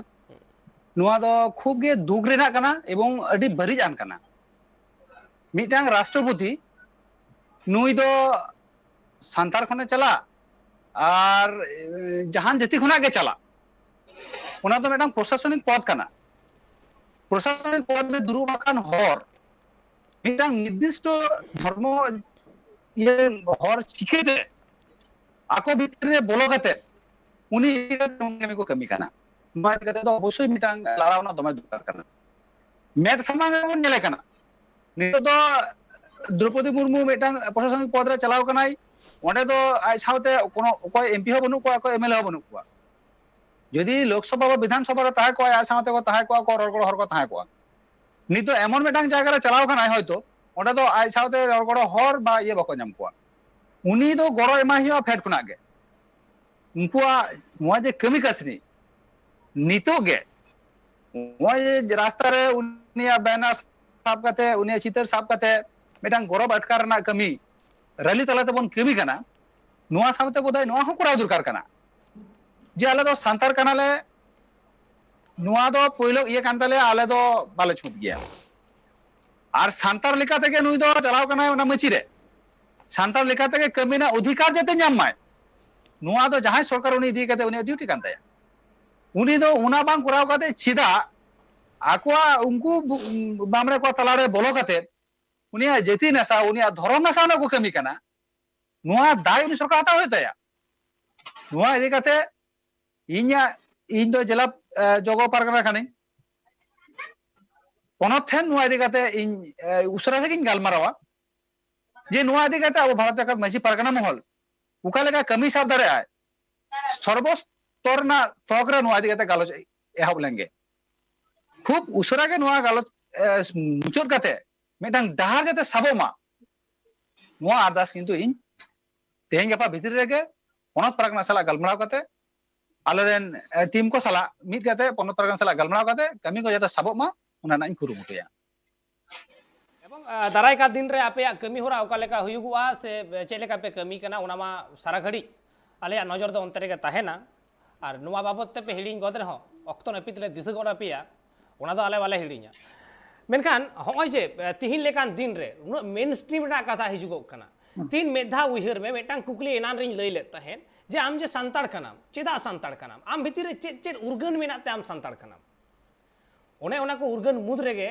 नवा दो खूब गे दुख रेना कना एवं अडी बरिज आन कना मिटांग राष्ट्रपति नुई दो सांतार खने चला और जहान जाति खना गे चला उना तो मिटांग प्रशासनिक पद कना प्रशासनिक पद में दुरुब आकान हर मिटांग निर्दिष्ट धर्म ये हर चिकेते आको भीतर रे बोलो कते उनी कमी को कमी कना मा कते तो अवश्य मिटांग लारावना दमे दरकार कना मेट समांग बन नेले कना नितो तो द्रौपदी मुर्मू मिटांग प्रशासनिक पद रे चलाव कनाई ओंडे तो आइ साउते कोनो कोई एमपी हो बनु को एमएलए हो बनु को यदि लोकसभा व विधानसभा रे ताहे को आइ साउते को ताहे को रगड़ हर को ताहे को नितो एमन मिटांग जायगा रे चलाव कनाई होयतो ओंडे तो आइ साउते रगड़ हर बा ये बको नाम को उनी दो गड़ो एमा हिया फेट खुना गे उनकुआ नवा जे कमी कसनी नितो गे नवा जे रास्ता रे उनिया बैनर साब कते उनिया चितर साब कते मिटांग गौरव अटकार ना कमी रैली तलाते बन कमी कना नवा साबते बोधाय नवा हो कराव दरकार कना जे आले दो सांतार कनाले नवा दो पहिलो ये कांताले आले दो बाले छुट गया और सांतार लेकाते के नुई दो चलाव कना उना मची रे सांतार लेकाते के कमी ना अधिकार जते ᱧᱟᱢ माय नुआ दो जहां सरकार उनी दी कते उनी ड्यूटी कान ताया उनी दो उना बांग कराव कते चिदा आकुआ उनको बामरे को तलारे बोलो कते उनी जति नसा उनी धर्म नसा ना को कमी कना नुआ दाय उनी सरकार हता होय ताया नुआ इदी कते इन दो जिला जगो पारगना खानी पनत ठेन नुआ इदी कते इन उसरा से किन गालमारावा जे नुआ इदी कते अब भारत जाकात माजी पारगना महल उका लेका कमी साब दाड़े आय सर्वस्तर ना तोकरे नुआ इदी कते गालोच एहब लेंगे खूब उसरा के नुआ गालोच मुचोर कते मिटांग डाहार जाते साबोमा नुआ आरदास किंतु इन तेहें गपा भितर रेगे पनत पारगना साला गालमाराव कते आलेरेन टीम को साला मिट कते पनत पारगना साला गालमाराव कते कमी को जाते साबोमा उना नाइन कुरुमुटुया दाराय का दिन रे आपे कमी होरा ओका लेका हुयुगुआ से चे लेका पे कमी कना उना मा सारा घड़ी आले नजर दो अंतरे के ताहेना और नुआ बाबत ते पे हिडिंग गद रे हो अक्तो नपित ले दिस गड आपिया उना दो आले वाले हिडिंगा मेनखान होय जे तिहिन लेकान दिन रे उन मेन स्ट्रीम रा कथा हिजुगो कना तीन मेधा उहिर में मेटांग कुकली एनान रिन लई ले ताहेन जे आम जे सांताड़ कनाम चेदा सांताड़ कनाम आम भितिर रे चेद चेद उर्गन मेनाते आम सांताड़ कनाम ओने ओना को उर्गन मुद रेगे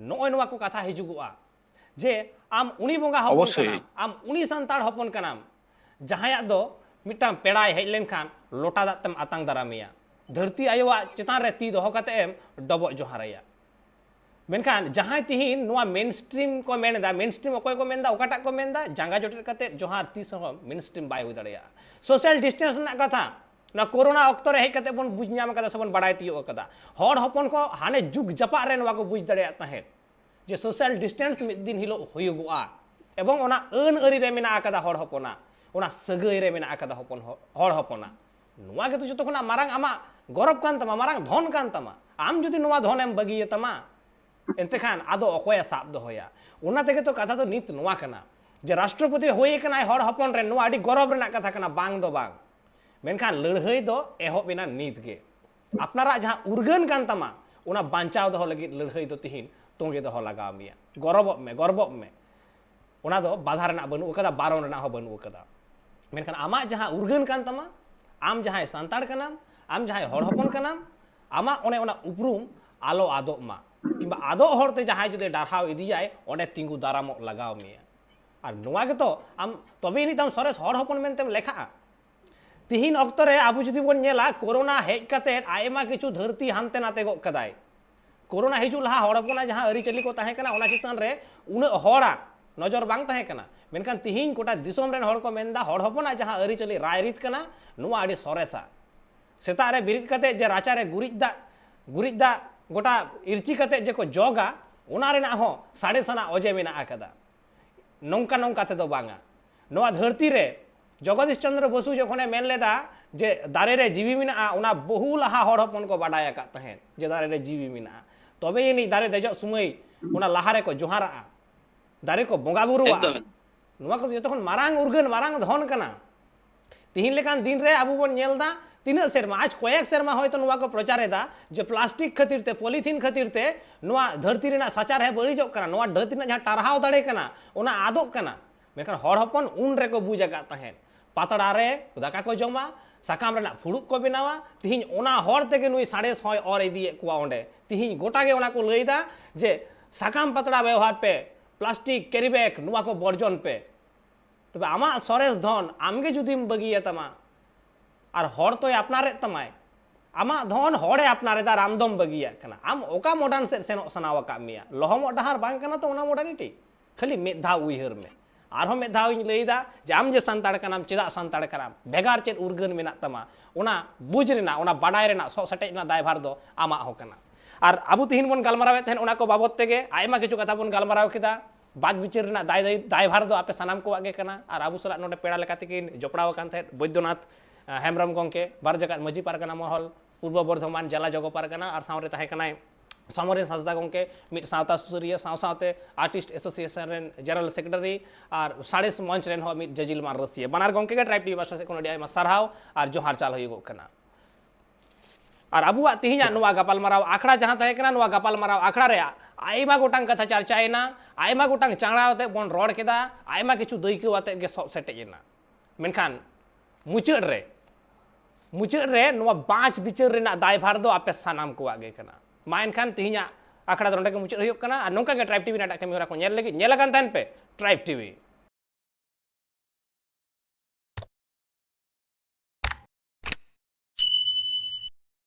नोय नोवा को कथा हिजुगुआ जे आम उनी बोंगा हपन कनाम आम उनी सांताड़ हपन कनाम जहाया दो मिटांग पेड़ाय हेज लेनखान लोटा दातेम आतांग दारामिया धरती आयोवा चेतान रे ती दोहो कते एम डबो जोहाराया मेनखान जहां तिहिन नोवा मेन स्ट्रीम को मेनदा मेन स्ट्रीम अकोय को मेनदा ओकाटा को मेनदा जांगा जोटेर कते जोहार ती सह मेन स्ट्रीम बाय हुई दड़या सोशल डिस्टेंस ना कथा ना कोरोना ऑक्तो रे हेज कते बन बुझ ᱧᱟᱢ कदा सबन बडाय तियो कदा हर हपन को हाने जुग जपा रे नोवा को बुझ दड़या ताहे जे सोशल डिस्टेंस मिद दिन हिलो हुयुगुआ एवं ओना अन अरी रे मेना कदा हर हपना ओना सगई रे मेना कदा हपन हर हपना नोवा के तो जतो खना मारांग आमा गौरव कान तमा मारांग धन कान तमा आम जुदी नोवा धन एम बगिय तमा एनते खान आदो अकोया साब दोहया ओना तेगे तो कथा तो नित नोवा कना जे राष्ट्रपति होय कना हर हपन रे नोवा आडी गौरव रेना कथा कना बांग दो बांग मेनखान लड़हई दो एहो बिना नीत गे अपनारा जहां उर्गन कान तमा ओना बांचाव दो लगी लड़हई दो तिहिन तोंगे दो लगा मिया गौरव में ओना दो बाधा रेना बनु कदा बारों रेना हो बनु कदा मेनखान आमा जहां उर्गन कान तमा आम जहां सांताड़ कनाम आम जहां हर हपन कनाम आमा ओने ओना उपरूम आलो आदो मा किंबा आदो हरते जहां जुदे डारहाव इदी जाय ओने तिंगु दारामो लगाव मिया और नोवा के तो आम तबे नि तम सरेस हर हपन मेनतेम लेखा तिहिन अक्तो रे आबु जुदी बन नेला कोरोना हेज कते आयमा किछु धरती हानते नाते गो कदाय कोरोना हिजु लहा हड़ हपना जहां अरी चली को ताहे कना ओना चितान रे उना हड़ा नजर बांग ताहे कना मेनखान तिहिन कोटा दिसोम रेन हड़ को मेनदा हड़ हपना जहां अरी चली रायरित कना नुआ आडी सरेसा सेता रे बिरिद कते जे राचा रे गुरिज दा गोटा इरची कते जे को जोगा ओना रेना हो साड़े सना अजे मेना आकदा नौका नौका ते दो बांगा नोआ धरती रे जगदीश चंद्र बसु जखने मेन लेदा जे दारे रे जीवी मेना ओना बहु लहा हड़ हपन को बाडाय का तहेन जे दारे रे जीवी मेना तबे ये दारे देजो समय ओना लहा रे को जोहारा दारे को बोंगा बुरुआ नोआ को जतखन मारांग उर्गन मारांग धन कना तिहिन लेकान दिन रे आबु बन नेलदा तीना सेरमा आज कयेक सेरमा होयतो नोआ को प्रचारेदा जे प्लास्टिक खातिर ते पॉलिथीन खातिर ते नोआ धरती रेना साचार है बळिजोग कना नोआ धरती ना जहां टारहाव दाड़े कना ओना आदोग कना मेखान हड़ हपन उन रे को बुझाका तहेन पातड़ा रे दाका को जमा साकाम रेना फुड़ुक को बनावा तिहिन ओना हर तेगे नुई 6.5 और इदिए कुआ ओंडे तिहिन गोटा गे ओना को लईदा जे साकाम पातड़ा व्यवहार पे प्लास्टिक कैरी बैग नुआ को बर्जन पे तबे आमा सरेस धन आमगे जुदिम बगिया तमा और हर तो अपनारे तमाय आमा धन हड़े अपनारे दा रामदम बगिया कना आम ओका मॉडर्न से सेनो सनावा का मिया लहम डहार बांग कना तो ओना मॉडर्निटी खाली मेधा उइहर में आरो मेधाव इन लईदा जे आम जे संताड़ कनाम चेदा संताड़ कनाम भेगार चेद उर्गन मेना तमा ओना बुझ रेना ओना बाडाय रेना सो सटेज ना दायभार दो आमा हो कना और आबु तिहिन बन गालमारावे तहन ओना को बाबत तेगे आयमा किछु कथा बन गालमाराव किदा बात विचार रेना दायभार दो आपे सानाम को आगे कना और आबु सला नोडे पेड़ा लेकाते किन जोपड़ाव कान थे बैद्यनाथ हेमब्रम गंके बार जगह मजी पारगाना महल पूर्व बर्धमान जिला जगो पारगाना और सावरे ताहे कनाय समरेश हांसदा गंके मिट सावता सुसुरिया सावते आर्टिस्ट एसोसिएशन रेन जनरल सेक्रेटरी और साड़ेस मंच रेन हो मिट जजिल मार रसिया बनार गंके के ट्राइब टीवी भाषा से कोनो डिया सारहाव और जोहार चाल होइगो कना और अबुआ तिहिना नुआ गपाल माराव आखड़ा जहां ताहे कना नुआ गपाल माराव आखड़ा रे आयमा गोटांग कथा चर्चायना आयमा गोटांग चांगड़ावते बन रोड केदा आयमा किछु दैकवाते गे सब सेटेजना मेनखान मुचाद रे नुआ बाँच बिचार रेना दायभार दो आपे सानाम को आगे कना मा एनखान तिहिना आखड़ा दो नोंडे के मुचाद होयग कना और नोंका गे ट्राइब टीवी नाटा कमी होरा को नेल लगी नेल कान तहन पे ट्राइब टीवी।